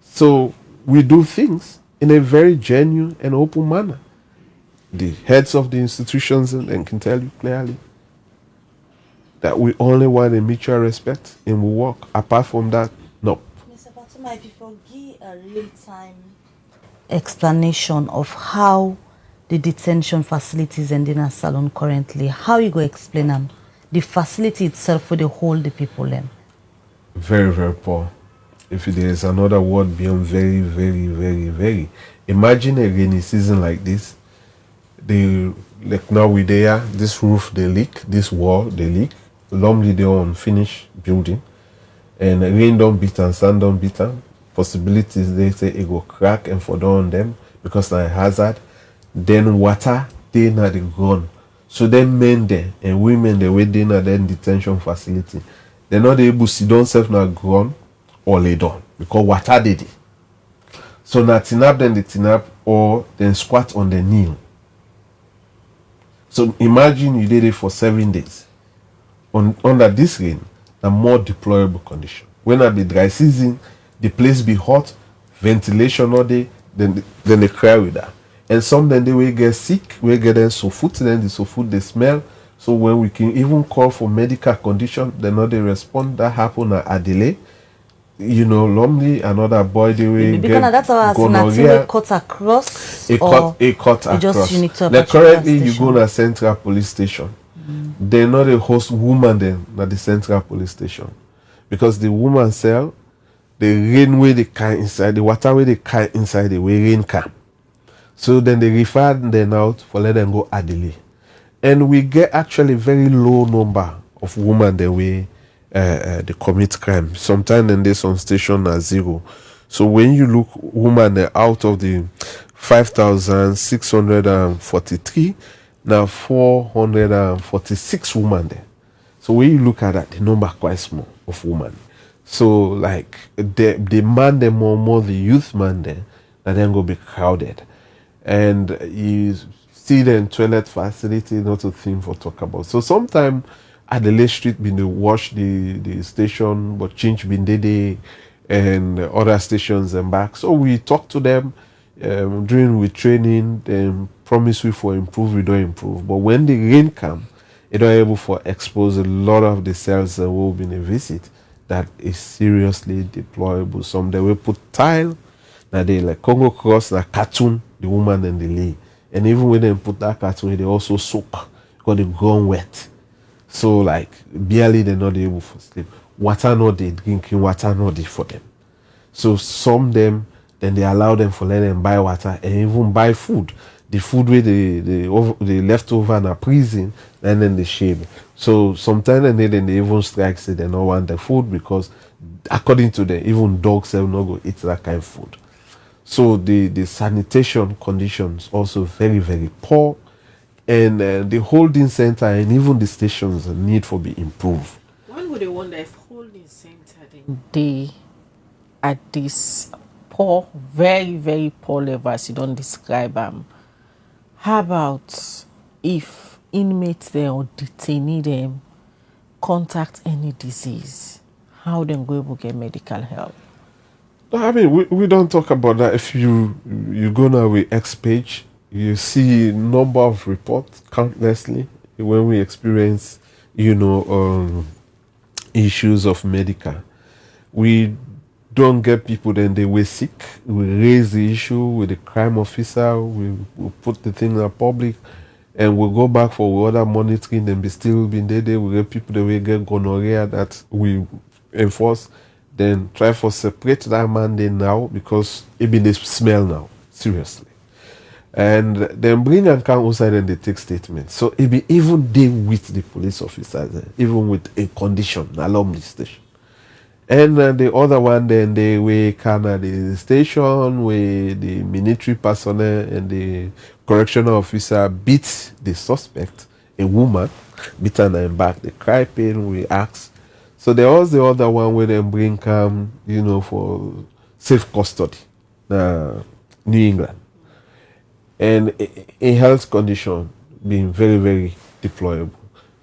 So we do things in a very genuine and open manner. The heads of the institutions and can tell you clearly that we only want a mutual respect and we work. Apart from that, no. Mr. Batuma, if you forgive a real-time explanation of how the detention facilities in the salon currently, how you go explain them? The facility itself, where they hold the people in? Very, very poor. If there is another word beyond very, very, very, very. Imagine a rainy season like this. Like now we there, this roof they leak, this wall they leak. Normally they are unfinished building. And rain don't beat and sun don't beat them. Possibilities they say it go crack and fall down on them because of a hazard. Then water, they not the ground. So then men there and women they wait in at the detention facility. They're not able to sit down self na ground or lay down because water did it. So na tinap then they tinap or then squat on the knee. So imagine you did it for 7 days. Under this rain, a more deplorable condition. When at the dry season, the place be hot, ventilation all day, then they cry with that. And some then they will get sick, we get them so food, then the so food they smell. So when we can even call for medical condition, they know they respond. That happen at a delay. You know, normally another boy they will because get that's our gonorrhea. Cut across. A cut across. Just unique to like currently you go to Central Police Station. They not a host woman then at the Central Police Station. Because the woman cell, the rain where they can inside, the water where they can inside the way rain come. So then they refer them out for let them go Adelaide. And we get actually very low number of women that way they commit crime. Sometimes then they on station at 0. So when you look women out of the 5,643, now 446 women there. So when you look at that, the number quite small of women. So like the man there more the youth man there, that then go be crowded. And you see the toilet facility, not a thing for talk about. So sometimes at the late street been they wash the station, but change been they and other stations and back. So we talk to them during we training, them promise we for improve, we don't improve. But when the rain come, it are able for expose a lot of the cells that will be in a visit that is seriously deplorable. Some they will put tile, now they like Congo cross, like cartoon, the woman and the lay. And even when they put that cartoon, they also soak because the ground wet. So like barely they're not able to sleep. Water not they drinking water not they for them. So some them then they allow them for let them buy water and even buy food. The food where they left over in a prison and then they share. So sometimes then they even strike say they don't want the food because according to them, even dogs will not go eat that kind of food. So the sanitation conditions also very, very poor. And the holding center and even the stations need for be improved. One would wonder if holding center they at this poor, very, very poor level as you don't describe them. How about if inmates there or detainee them contact any disease? How then go able to get medical help? I mean, we don't talk about that. If you go now with X page, you see number of reports countlessly when we experience, issues of medical. We don't get people then they were sick. We raise the issue with the crime officer. We put the thing in the public, and we go back for other monitoring. Then be still been there. We get people that we get gonorrhea that we enforce. Then try for separate that man then now because it been the smell now seriously. And then bring and come outside and they take statements. So it be even they with the police officers, even with a condition, alarm station. And the other one then they we can at the station where the military personnel and the correctional officer beat the suspect, a woman, beat her in back. The cry pain we ask. So there was the other one where they bring for safe custody, New England. And a health condition being very, very deplorable.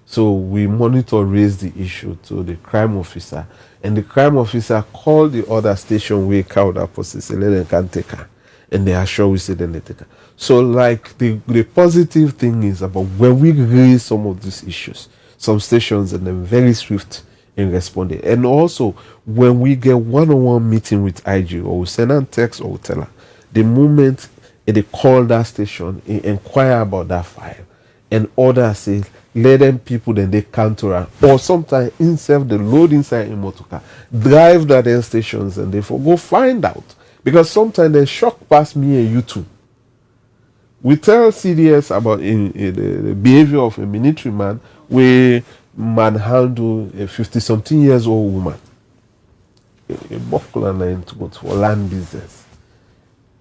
So we monitor, raise the issue to the crime officer, and the crime officer call the other station where cow that person say let them can take her, and they assure we say then they take her. So like the positive thing is about when we raise some of these issues, some stations and then very swift in responding, and also when we get one-on-one meeting with IG, or we send a text or we tell her, the moment they call that station, inquire about that file, and order say let them people then they counter her, or sometimes instead they load inside in motorcar, drive that end stations and they go find out, because sometimes they shock past me and you too. We tell CDS about the behavior of a military man where manhandle a 50-something years old woman, a buckler for land business.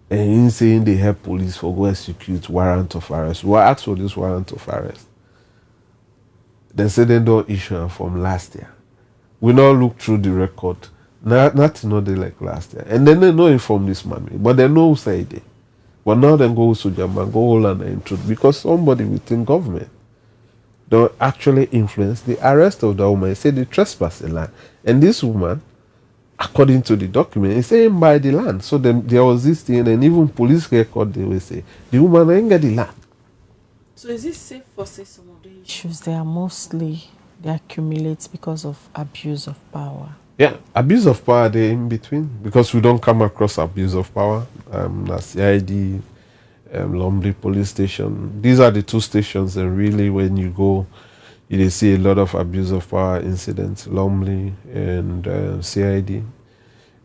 And in saying they help police for go execute warrant of arrest. We asked for this warrant of arrest. They said they don't issue them from last year. We now look through the record. Nothing not they like last year. And then they know inform this man. But they know who say they. But now they go to Jaman, go all and intrude, because somebody within government don't actually influence the arrest of the woman. They say they trespass the land. And this woman, according to the document, is saying by the land. So then there was this thing, and even police record, they will say the woman ain't get the land. So is it safe for say some of the issues they accumulate because of abuse of power? Yeah, abuse of power they in between, because we don't come across abuse of power. CID, Lumley police station. These are the two stations, and really when you go, you see a lot of abuse of power incidents, Lumley and CID.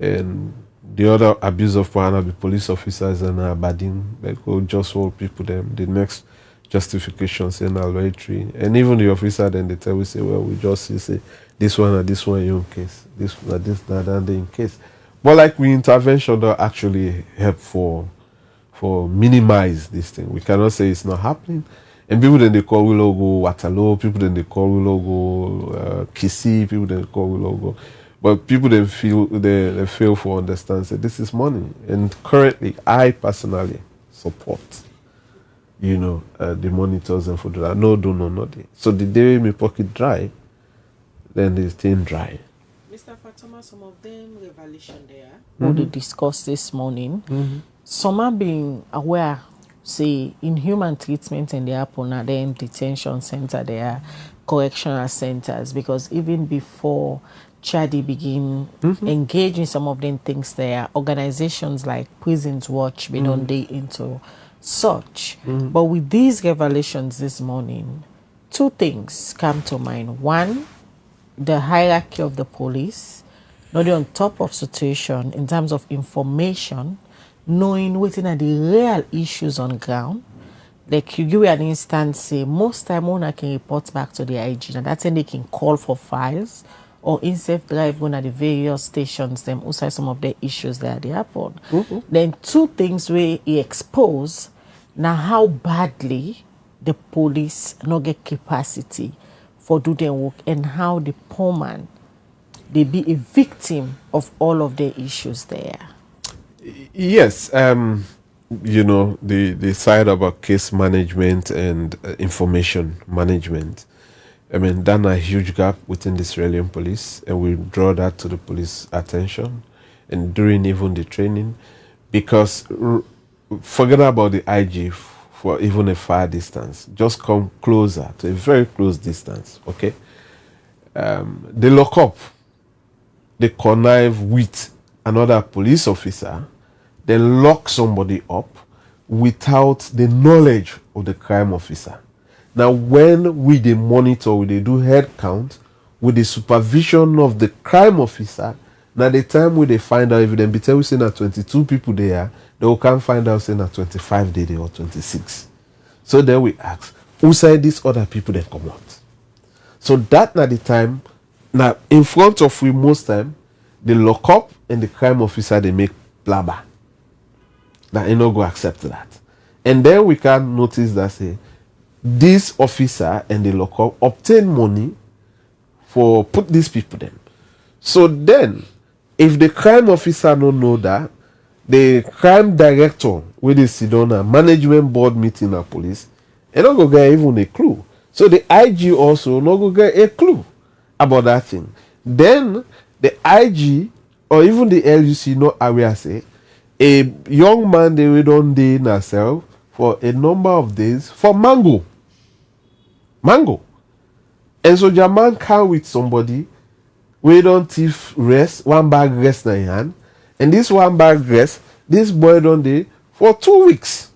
And the other abuse of power are the police officers and Aberdeen. They go just hold people them. The next justification saying alloytory. And even the officer then they tell we say, well, we just say this one and this one in your case. This one, this, that, and in case. But like we intervention don't actually help for minimize this thing. We cannot say it's not happening. And people then they call we logo Waterloo, people then they call we logo Kissy, people then they call we logo. But people then feel they fail for understand that this is money. And currently I personally support, the monitors and for that. No, not they. So the day my pocket dry, then they stay dry. Mr. Fatoma, some of them revelation there. What they discussed this morning. Some are being aware, say, in human treatment and they happen at them detention center, they are correctional centers, because even before CHARDI begin engaging some of them things there, organizations like Prisons Watch been on day into such. But with these revelations this morning, two things come to mind. One, the hierarchy of the police, not on top of situation in terms of information, knowing what are the real issues on ground. Like you give an instance, say most time owner can report back to the IG, and that's when they can call for files or in-safe drive going at the various stations, them also some of the issues that they happen. Then two things where he expose now how badly the police not get capacity for do their work, and how the poor man they be a victim of all of the issues there. Yes, the side about case management and information management. I mean, that's a huge gap within the Australian police, and we draw that to the police attention and during even the training, because forget about the IG for even a far distance, just come closer to a very close distance, okay? They lock up, they connive with another police officer, then lock somebody up without the knowledge of the crime officer. Now, when we they monitor, we they do head count with the supervision of the crime officer, now the time we they find out, if they be tell we say that 22 people there, they will can't find out saying that 25 they or 26. So then we ask, who said these other people they come out? So that at the time, now in front of we most time, they lock up and the crime officer they make blabber. That you not go accept that. And then we can notice that say this officer and the lock up obtain money for put these people them. So then if the crime officer don't know that, the crime director with the sit down a management board meeting at police, and not go get even a clue. So the IG also no go get a clue about that thing. Then the IG or even the LUC not aware say a young man they will don't dey in cell for a number of days for mango. And so your man come with somebody we don't thief rest, one bag rest in hand. And this one bag rest, this boy don't dey for 2 weeks.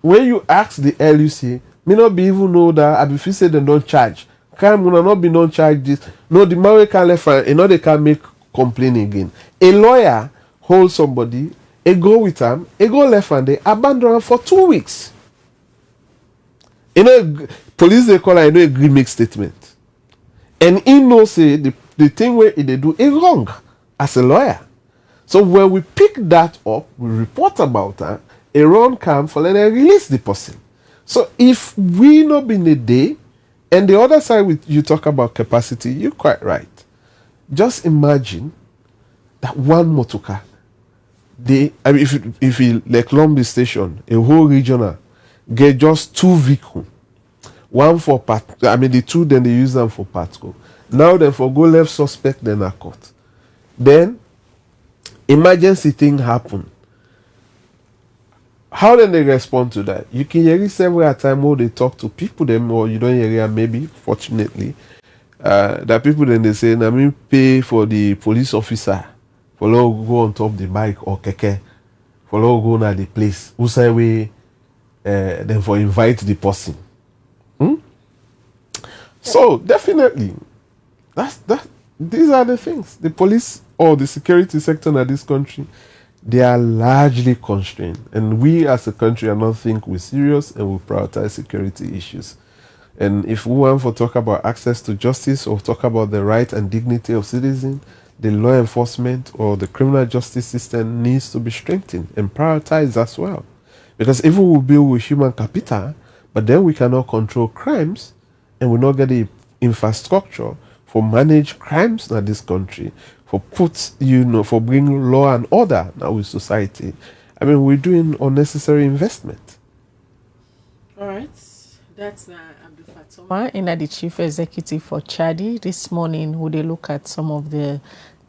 When you ask the LUC, may not be even know that I be feel say they don't charge. Crime will not be non charge this. No, the man we can left and they can make complaint again. A lawyer hold somebody, a go with him, a go left and they abandon him for 2 weeks. You know, police they call, I know, agree make statement. And he know say the thing where they do is wrong as a lawyer. So when we pick that up, we report about that, a run come for let them release the person. So if we not been a day, and the other side with you talk about capacity, you're quite right. Just imagine that one motorcar, if you like Lumby Station, a whole regional, get just 2 vehicles. One for the two then they use them for patrol. Now then for go left suspect then a court. Then emergency thing happen. How then they respond to that? You can hear it several times how they talk to people them or you don't hear it maybe fortunately. That people then they say I mean pay for the police officer for go on top the bike or keke for go na the place. Who say we then for invite the person. So definitely, these are the things. The police or the security sector in this country, they are largely constrained, and we as a country, I don't think we're serious and we prioritize security issues. And if we want to talk about access to justice or talk about the right and dignity of citizens, the law enforcement or the criminal justice system needs to be strengthened and prioritized as well. Because if we will build with human capital, but then we cannot control crimes, and we not get the infrastructure for manage crimes in this country, for for bring law and order now with society. I mean, we're doing unnecessary investment. All right, that's Abdul Fatoma, in the chief executive for CHARDI. This morning, would they look at some of the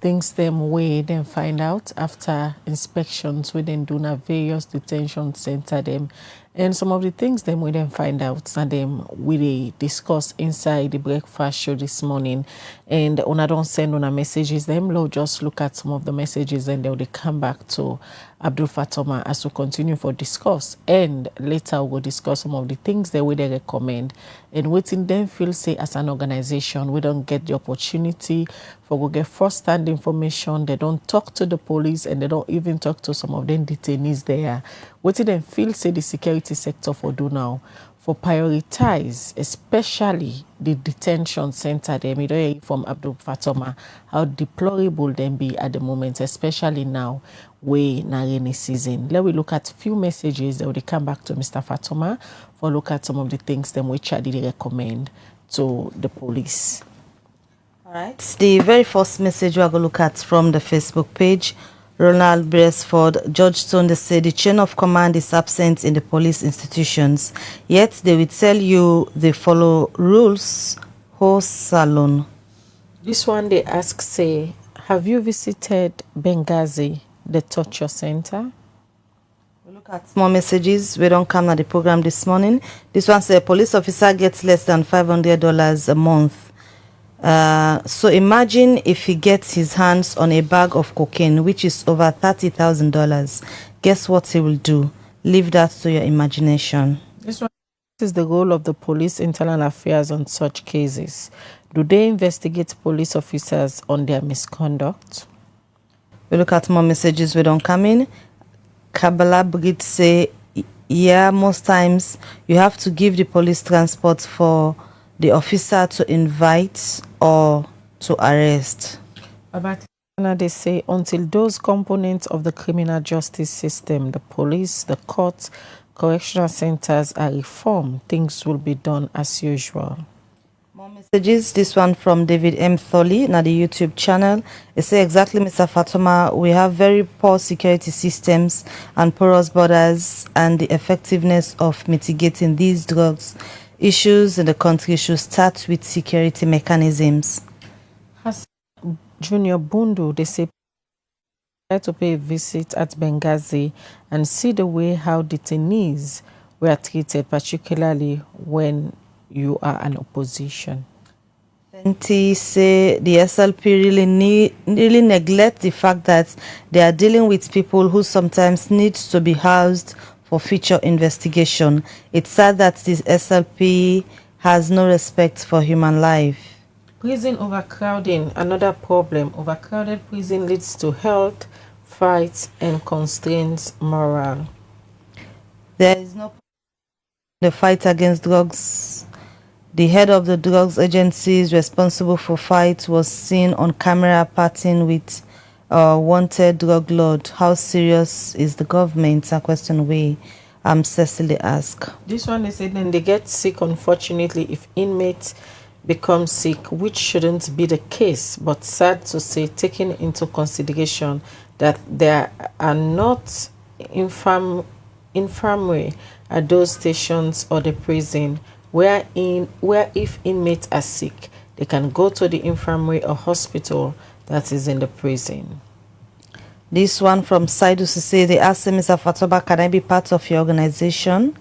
things them way then find out after inspections we then do na various detention center them. And some of the things them we then find out and them we discuss inside the breakfast show this morning. And when I don't send on a messages, them will just look at some of the messages and they'll come back to Abdul Fatoma as we continue for discuss. And later we'll discuss some of the things that we they recommend. And waiting them feel say as an organization, we don't get the opportunity for go get first-hand information. They don't talk to the police and they don't even talk to some of them detainees there. What did them feel say the security sector for do now? For prioritize, especially the detention center them. You know from Abdul Fatoma, how deplorable them be at the moment, especially now we na rainy season. Let we look at few messages that will come back to Mr. Fatoma for look at some of the things them which I did recommend to the police. All right. The very first message we're going to look at from the Facebook page. Ronald Beresford, George Stone, they say the chain of command is absent in the police institutions, yet they will tell you they follow rules. Whole salon. This one they ask, say, have you visited Benghazi, the torture center? We look at more messages. We don't come at the program this morning. This one says a police officer gets less than $500 a month. So imagine if he gets his hands on a bag of cocaine, which is over $30,000. Guess what he will do? Leave that to your imagination. This is the role of the police internal affairs on such cases. Do they investigate police officers on their misconduct? We look at more messages. We don't come in. Kabbalah Brigid say, yeah, most times you have to give the police transport for the officer to invite or to arrest. About they say until those components of the criminal justice system, the police, the courts, correctional centers are reformed, things will be done as usual. More messages. This one from David M. Thorley, now the YouTube channel. It says exactly, Mr. Fatoma, we have very poor security systems and porous borders, and the effectiveness of mitigating these drugs issues in the country should start with security mechanisms. Has Junior Bundu, they say, try to pay a visit at Benghazi and see the way how detainees were treated, particularly when you are an opposition. Fenty say the SLP really neglect the fact that they are dealing with people who sometimes need to be housed for future investigation. It's sad that this SLP has no respect for human life. Prison overcrowding, another problem. Overcrowded prison leads to health, fights, and constrains morale. There is no the fight against drugs. The head of the drugs agencies responsible for fight was seen on camera partying with a wanted drug lord. How serious is the government? A question we Cecily asked. This one they said then they get sick, unfortunately, if inmates become sick, which shouldn't be the case, but sad to say, taking into consideration that there are not infirmary at those stations or the prison where if inmates are sick, they can go to the infirmary or hospital that is in the prison. This one from Saidu to say, they asked Mr. Fatoba, can I be part of your organization?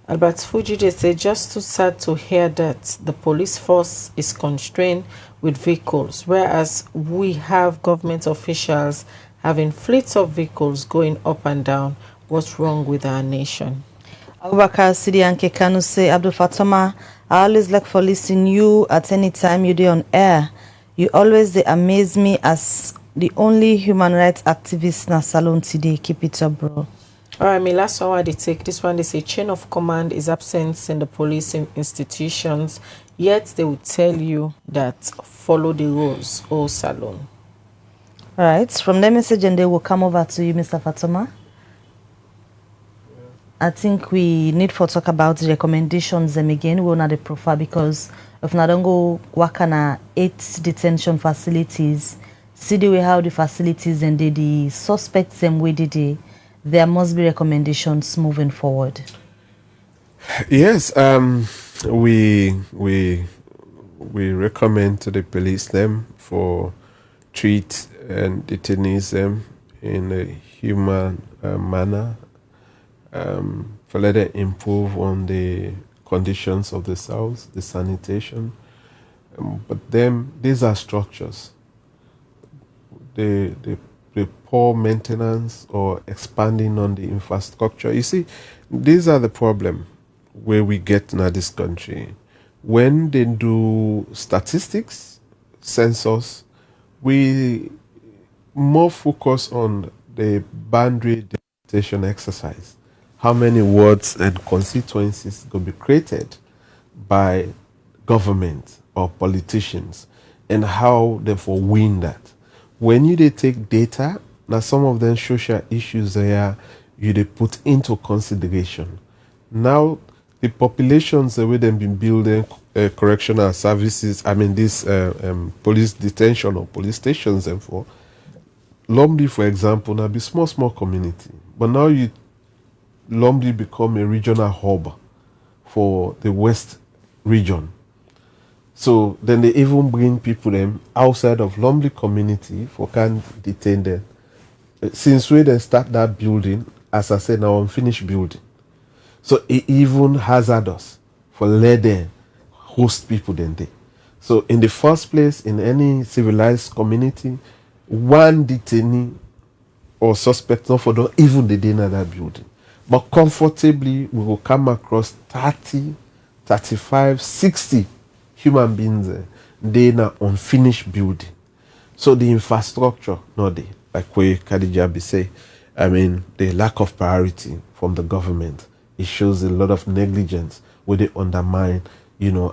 Albert Fuji, they say, just too sad to hear that the police force is constrained with vehicles, whereas we have government officials having fleets of vehicles going up and down. What's wrong with our nation? Abubakar Sidi and Kekanu say, Abdul Fatoma, I always like for listening you at any time you do on air. You always they amaze me as the only human rights activist in a salon today. Keep it up, bro. All right, my last one they take. This one they say chain of command is absent in the police institutions, yet they will tell you that follow the rules, oh salon. All right, from the message and they will come over to you, Mr. Fatoma. I think we need to talk about the recommendations them again. We'll not the profile because if not don't go work on 8 detention facilities, see the way how the facilities and the suspects them way they there must be recommendations moving forward. Yes, we recommend to the police them for treat and detainees them in a human manner. For let them improve on the conditions of the cells, the sanitation. But then these are structures. The poor maintenance or expanding on the infrastructure. You see, these are the problem where we get in this country. When they do statistics, census, we more focus on the boundary delimitation exercise. How many wards and constituencies could be created by government or politicians and how therefore win that. When you they take data, now some of them social issues there you they put into consideration. Now the populations the way they've been building correctional services, I mean this police detention or police stations and for Lomdi, for example, now be small community. But now Lomdi become a regional hub for the West region. So then they even bring people them outside of Lomdi community for can detain them. Since we then start that building, as I said, now unfinished building. So it even hazardous for let them host people then they. So in the first place, in any civilized community, one detainee or suspect not for don't even the dinner that building. But comfortably, we will come across 30, 35, 60 human beings they in an unfinished building. So the infrastructure, not there. Like where Khadija be say, I mean, the lack of priority from the government. It shows a lot of negligence where they undermine,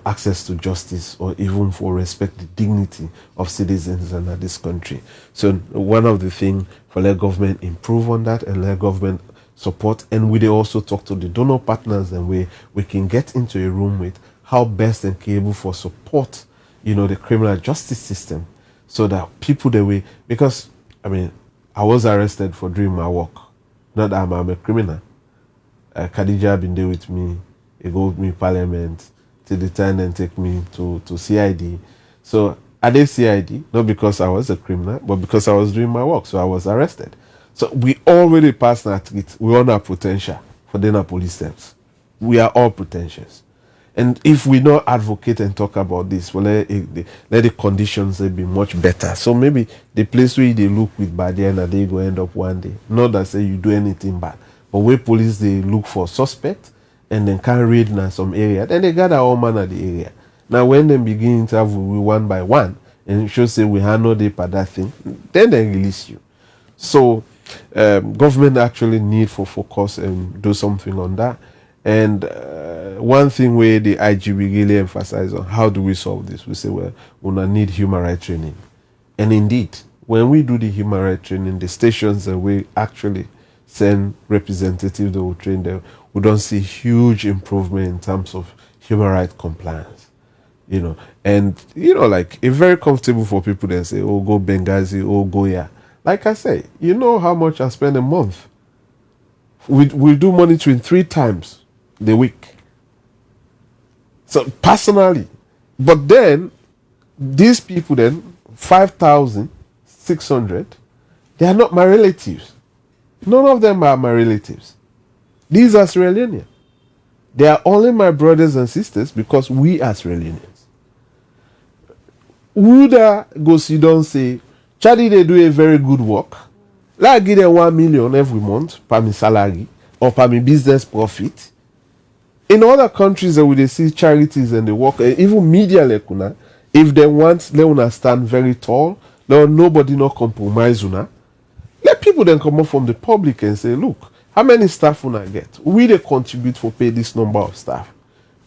access to justice or even for respect the dignity of citizens in this country. So one of the things for let government improve on that and let government support, and we also talk to the donor partners and we can get into a room with how best and capable for support, the criminal justice system, so that people the way, because I mean I was arrested for doing my work, not that I'm a criminal. Khadija been there with me They go with me parliament till the time then take me to CID. So I did CID, not because I was a criminal, but because I was doing my work. So I was arrested. So we already passed that it. We all have potential for the police steps. We are all pretentious. And if we don't advocate and talk about this, well, let the conditions be much better. So maybe the place where they look with bad and they go end up one day. Not that say you do anything bad, but where police they look for suspect and then can raid in some area, then they gather all man at the area. Now when they begin to have we one by one, and it shows say we handle the part that thing, then they release you. So government actually need for focus and do something on that. And one thing where the IGB really emphasize on, how do we solve this? We say, well, we need human rights training. And indeed, when we do the human rights training, the stations that we actually send representatives that will train them, we don't see huge improvement in terms of human rights compliance. And like it's very comfortable for people that say, oh, go Benghazi, oh, go here. Like I say, you know how much I spend a month. We do monitoring 3 times the week. So personally, but then these people then 5,600, they are not my relatives. None of them are my relatives. These are Sierra Leoneans. They are only my brothers and sisters because we are Sierra Leoneans. Would go sit down say, CHARDI, they do a very good work. Like give them 1 million every month per my salary or per my business profit. In other countries that they see charities and they work, even media like una, if they want, they wanna stand very tall. Let nobody not compromise una. Let people then come up from the public and say, look, how many staff una get? We they contribute for pay this number of staff.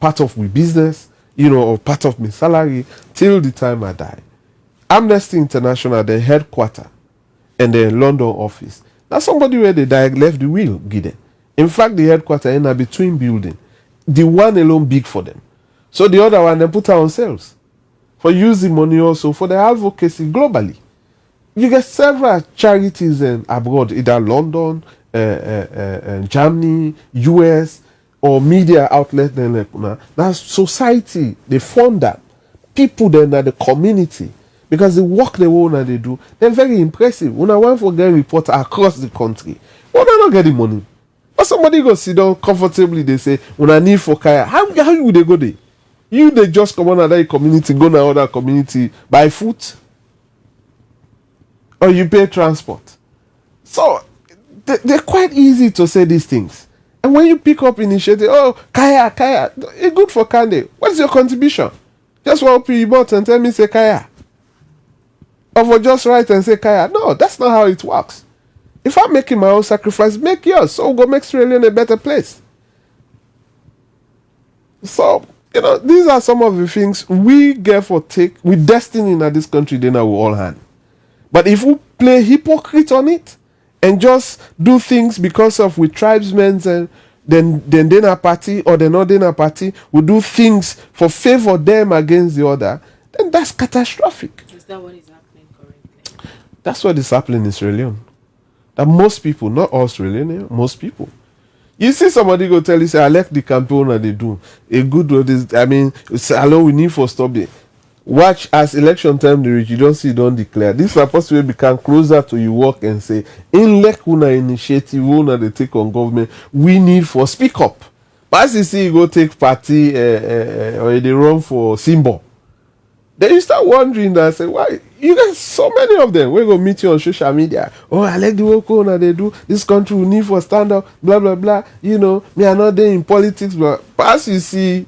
Part of my business, or part of my salary till the time I die. Amnesty International, their headquarters and their London office. That's somebody where they die left the will, give them. In fact, the headquarters in a between building. The one alone big for them. So the other one, they put on sales. For using money also for the advocacy globally. You get several charities abroad, either London, Germany, US, or media outlet. That's society, they fund that. People then at the community. Because the work they want and they do, they're very impressive. When I want to get reports across the country, when I not getting money. But somebody go sit down comfortably, they say, when I need for kaya, how would they go there? They just come on another community, go to another community, buy food, or you pay transport. So they're quite easy to say these things. And when you pick up initiative, oh, kaya, it's good for Kande. What's your contribution? Just walk up you bought and tell me say kaya. Or for just write and say kaya. No, that's not how it works. If I'm making my own sacrifice, make yours. So go make Sierra Leone a better place. So, these are some of the things we get for take with destiny in this country, then I will all hand. But if we play hypocrite on it and just do things because of we tribesmen and then a party or the not party, we do things for favor them against the other, then that's catastrophic. Is that what is happening currently? That's what is happening in Sierra Leone. That most people, not all Australians, most people. You see somebody go tell you, say, I like the campaign that they do. A good one is, say, hello, we need for stop it. Watch as election time they reach, you don't see, you don't declare. This is supposed to become closer to your work and say, in Lekuna initiative, una they take on government, we need for speak up. But as you see, you go take party or they run for symbol. Then you start wondering that, say, why? You got so many of them. We're going to meet you on social media. Oh, I like the work they do. This country will need for stand up, blah, blah, blah. Me, I'm not there in politics, but as you see,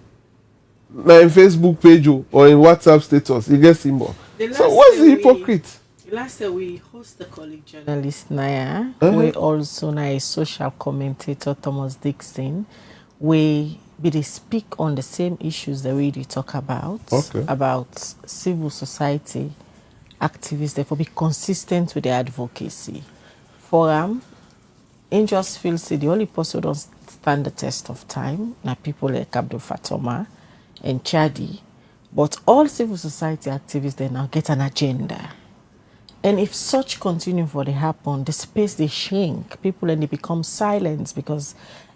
now in Facebook page or in WhatsApp status, you get symbol. So what's the hypocrite? Last year we host the colleague journalist Naya. We also now a social commentator Thomas Dixon. We they speak on the same issues that we talk about. About civil society activists, therefore be consistent with the advocacy. For in just feel say the only person who don't stand the test of time now people like Abdul Fatoma and CHARDI, but all civil society activists they now get an agenda. And if such continue for they happen, the space they shrink, people and they become silent because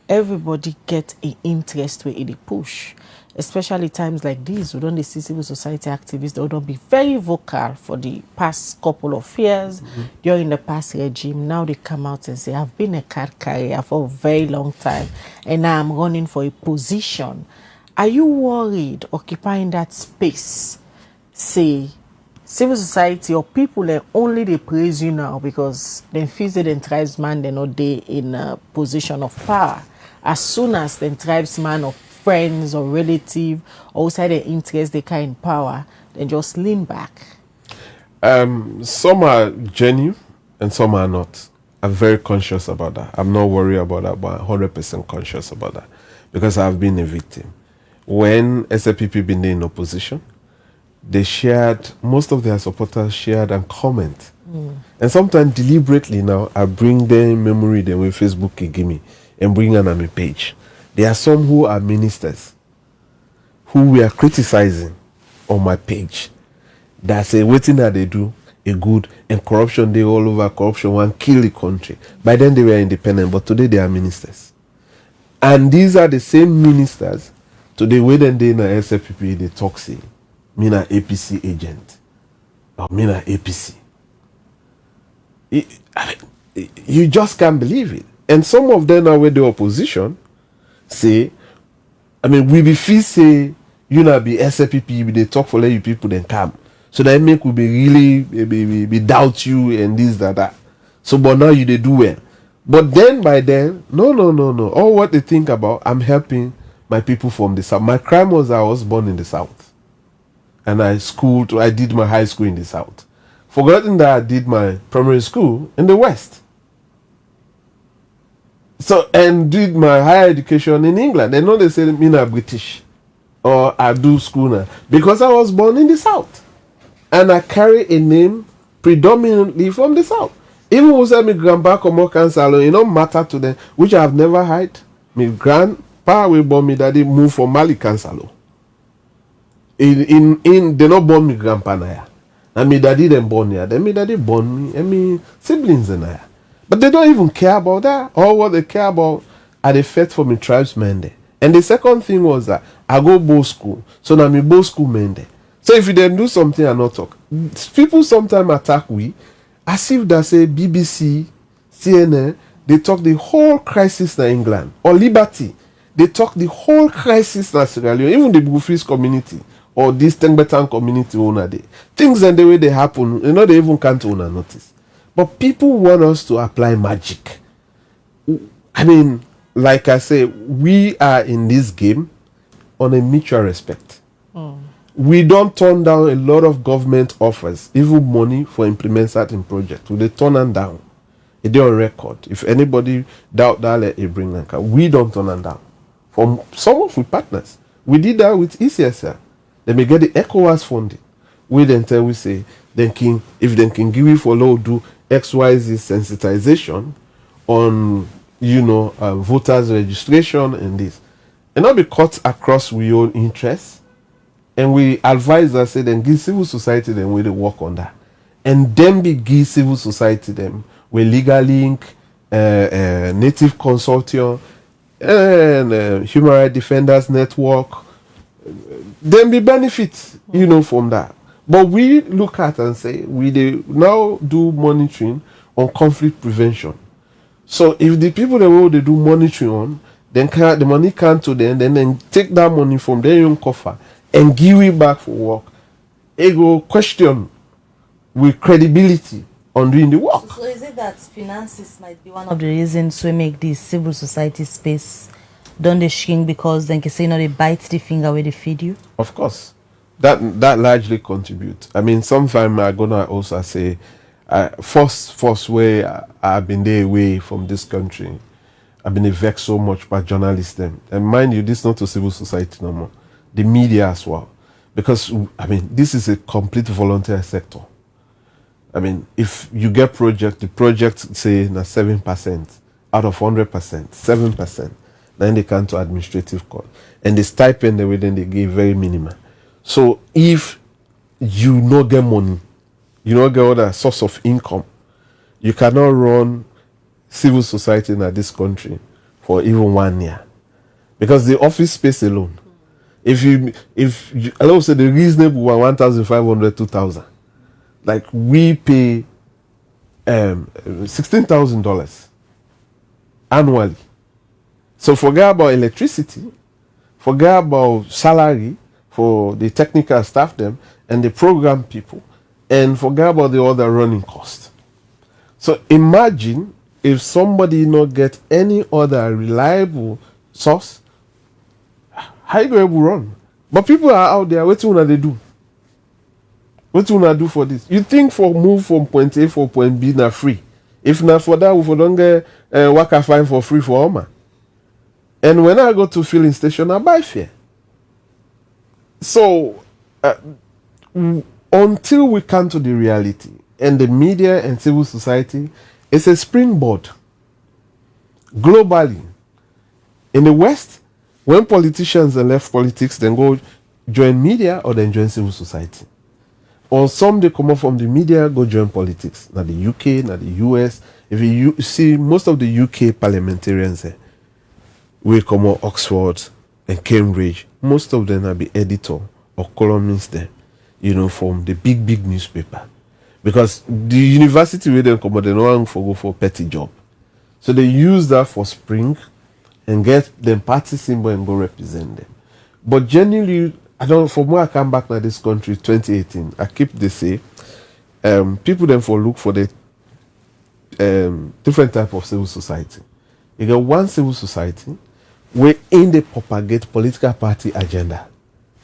everybody get an interest where it push. Especially times like these, we don't see civil society activists, they don't be very vocal for the past couple of years, during the past regime. Now they come out and say, I've been a card carrier for a very long time, and now I'm running for a position. Are you worried occupying that space, say, civil society or people that only they praise you now because they feel that the tribesman they're not there in a position of power? As soon as the tribesman or friends or relative outside their interest they can in power, then just lean back. Some are genuine and some are not. I'm very conscious about that. I'm not worried about that, but 100% conscious about that because I've been a victim. When SLPP been in opposition, they shared, most of their supporters shared and comment. And sometimes deliberately now, I bring them memory them with Facebook give me and bring them on my page. There are some who are ministers who we are criticizing on my page that say waiting that they do a good and corruption they all over corruption one kill the country. By then they were independent, but today they are ministers. And these are the same ministers today when they in the SLPP they talk say me na APC agent or me na APC. You just can't believe it. And some of them are with the opposition say, we be feel say you know be SLPP, they talk for let you people then come. So that make we be really be doubt you and this that. So but now you they do well. But then by then, no. All what they think about, I'm helping my people from the south. My crime was I was born in the south. And I did my high school in the south. Forgotten that I did my primary school in the west. So, and did my higher education in England. They know they say me na British. Or I do school now. Because I was born in the south. And I carry a name predominantly from the south. Even when say my grandpa come out cancer, it don't matter to them, which I have never hide. My grandpa will born me daddy move from Mali cancer. They not born me grandpa now. And me daddy them born here. Then me daddy born me and me siblings in there. But they don't even care about that. All what they care about are the faith for me tribesmen there. And the second thing was that I go both school. So now me both school men there. So if you then do something and not talk, people sometimes attack we as if they say BBC, CNN, they talk the whole crisis in England. Or Liberty, they talk the whole crisis in Sierra Leone, even the Bufis community or this Tengbetan community owner day. Things and the way they happen, they even can't own a notice. But people want us to apply magic. Like I say, we are in this game on a mutual respect. We don't turn down a lot of government offers, even money for implement certain projects. We turn them down. It's on record. If anybody doubt that, let it bring them. We don't turn them down. From some of our partners, we did that with ECSL. They may get the ECOWAS funding. We then tell we say, if they can give you for low do XYZ sensitization on voters registration and this, and not be cut across we own interests. And we advise us say then give civil society them where they work on that, and then be give civil society them with Legal Link, Native Consortium, and Human Rights Defenders Network. Then be benefits from that. But we look at and say we now do monitoring on conflict prevention. So if the people that they do monitoring on, then the money come to them, then take that money from their own coffer and give it back for work. It go question with credibility on doing the work. So is it that finances might be one of the reasons we make this civil society space don't they shrink because then can say they bite the finger where they feed you? Of course. That largely contributes. Sometimes I'm gonna also say first way I've been there away from this country. I've been vexed so much by journalists them. And mind you, this is not to civil society no more. The media as well. Because this is a complete volunteer sector. If you get the project say na 7% out of 100%, 7%, then they come to administrative court. And the stipend they give very minimal. So if you not get money, you not get other source of income, you cannot run civil society in this country for even 1 year, because the office space alone, if you I will say the reasonable one, 1,500, 2,000, like we pay $16,000 annually. So forget about electricity, forget about salary for the technical staff them and the program people, and forget about the other running costs. So imagine if somebody not get any other reliable source, how you going to run? But people are out there, what will they do? What will I do for this? You think for move from point A for point B na free? If not for that, we for don't get waka fine for free for Oma. And when I go to filling station, I buy fare. So until we come to the reality, and the media and civil society is a springboard globally. In the West, when politicians left politics, then go join media or then join civil society. Or some they come up from the media, go join politics. Now the UK, now the US. If you see most of the UK parliamentarians will come out Oxford and Cambridge. Most of them will be editor or columnist there, from the big newspaper. Because the university where they come out, they don't want to go for petty job. So they use that for spring and get them party symbol and go represent them. But generally, from where I come back to this country, 2018, I keep they say, people then for look for the different type of civil society. You get one civil society where in they propagate political party agenda.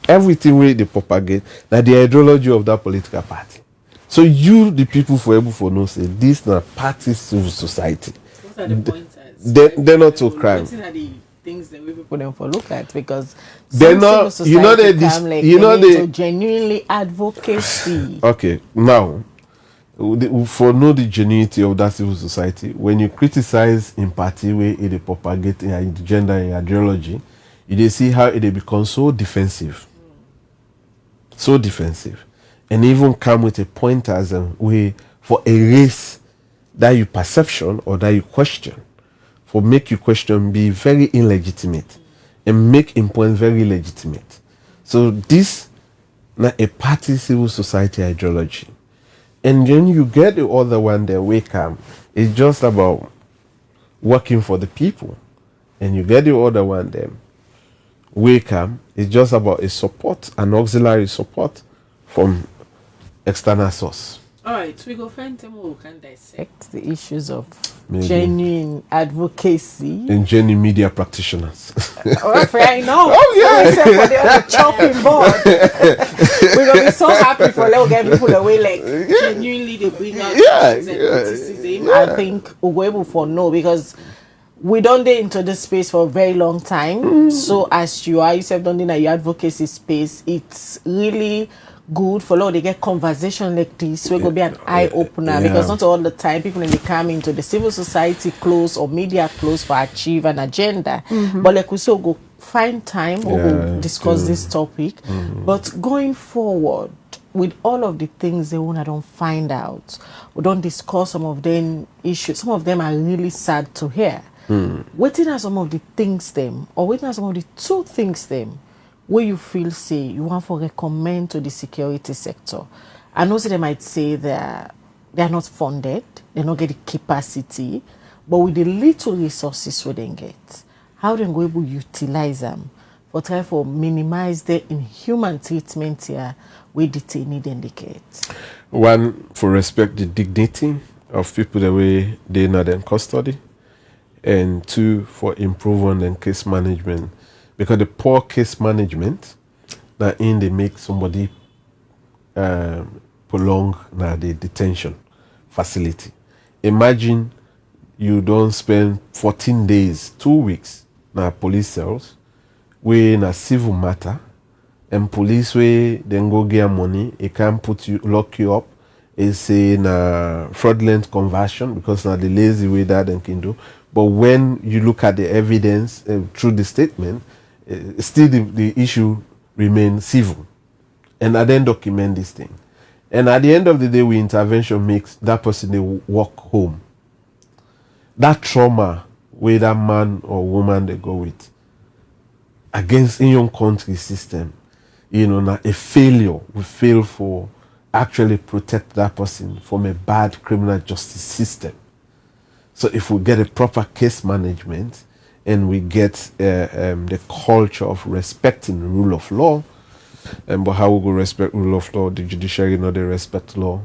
Everything where they propagate, that the ideology of that political party. So you, the people, for able for no say this not party civil society. What are the pointers? They're not to crime. What are the things that we people them for look at, because they're not. They genuinely advocacy. Okay, now for know the genuinity of that civil society, when you criticize in party where they propagate in gender and ideology, you see how it become so defensive, and even come with a pointers and way for a race that you perception or that you question, for make you question be very illegitimate and make in point very legitimate. So this not a party civil society ideology. And then you get the other one that we come, it's just about working for the people. And you get the other one then we come, it's just about a support, an auxiliary support from external source. All right, we go find them who can dissect the issues of Maybe. Genuine advocacy And genuine media practitioners. I know. Oh, yeah. Except for the other chopping board. We're gonna be so happy for let's get people away, like genuinely they bring out criticism. I think we'll go able for no, because we don't get into this space for a very long time. So as you yourself don't in your advocacy space, it's really good for they get conversation like this. We're gonna be an eye opener, because not all the time people when they come into the civil society close or media close for achieve an agenda. But like we still go find time we'll discuss this topic. But going forward, with all of the things they wanna don't find out, we don't discuss some of them issues. Some of them are really sad to hear. What are some of the things them, or what are some of the two things them where you feel say you want to recommend to the security sector? And also they might say they are not funded, they don't get the capacity, but with the little resources we then get, how they go able to utilize them for try for minimize the inhuman treatment here where detainee indicate. One, for respect the dignity of people the way they not in custody, and two, for improvement in case management. Because the poor case management, that in they make somebody prolong the detention facility. Imagine you don't spend 14 days, 2 weeks na police cells, where in a civil matter, and police way then go get money, it can lock you up. It's a fraudulent conversion, because now the lazy way that they can do. But when you look at the evidence through the statement, still the issue remains civil. And I then document this thing. And at the end of the day, we intervention makes that person they walk home. That trauma whether man or woman they go with, against in your country system, you know, now a failure, we fail for actually protect that person from a bad criminal justice system. So if we get a proper case management and we get the culture of respecting the rule of law, but how we go respect rule of law, the judiciary not they respect law,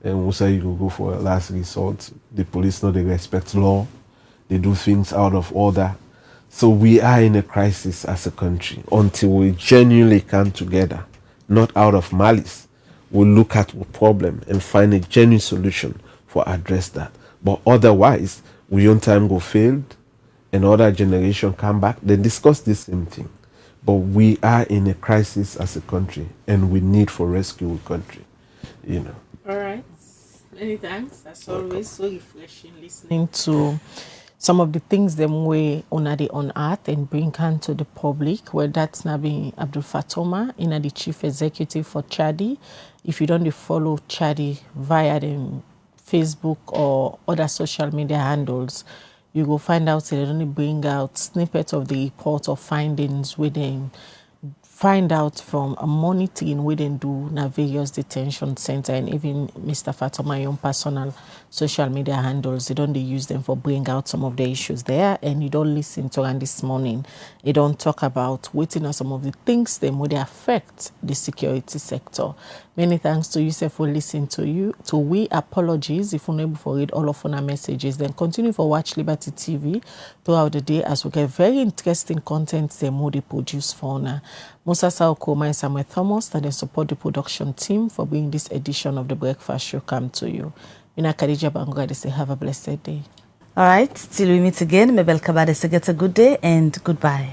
and we say you go for a last resort, the police not they respect law, they do things out of order. So we are in a crisis as a country until we genuinely come together, not out of malice. We look at the problem and find a genuine solution for address that. But otherwise, we on time go failed, another generation come back, they discuss the same thing. But we are in a crisis as a country, and we need for rescue the country, you know. All right. Many thanks. As always, so refreshing listening to some of the things them way on the unearth and bring hand to the public. Where that's now being Abdul Fatoma, the chief executive for CHARDI. If you don't follow CHARDI via the Facebook or other social media handles, you will find out they only bring out snippets of the report or findings within. Find out from a monitoring we then do na various detention center, and even Mr. Fatoma own personal social media handles. They don't use them for bring out some of the issues there, and you don't listen to and this morning. They don't talk about waiting on some of the things that would affect the security sector. Many thanks to you, sir, for listening to you. So we apologies if you're not able to read all of our messages. Then continue for Watch Liberty TV throughout the day as we get very interesting content they Modi produce for now. Musa Saokoma and Samuel Thomas, and then support the production team for bringing this edition of the Breakfast Show come to you. Mina Khadija Bangura, they say have a blessed day. All right, till we meet again, Mabel Kabade say get a good day and goodbye.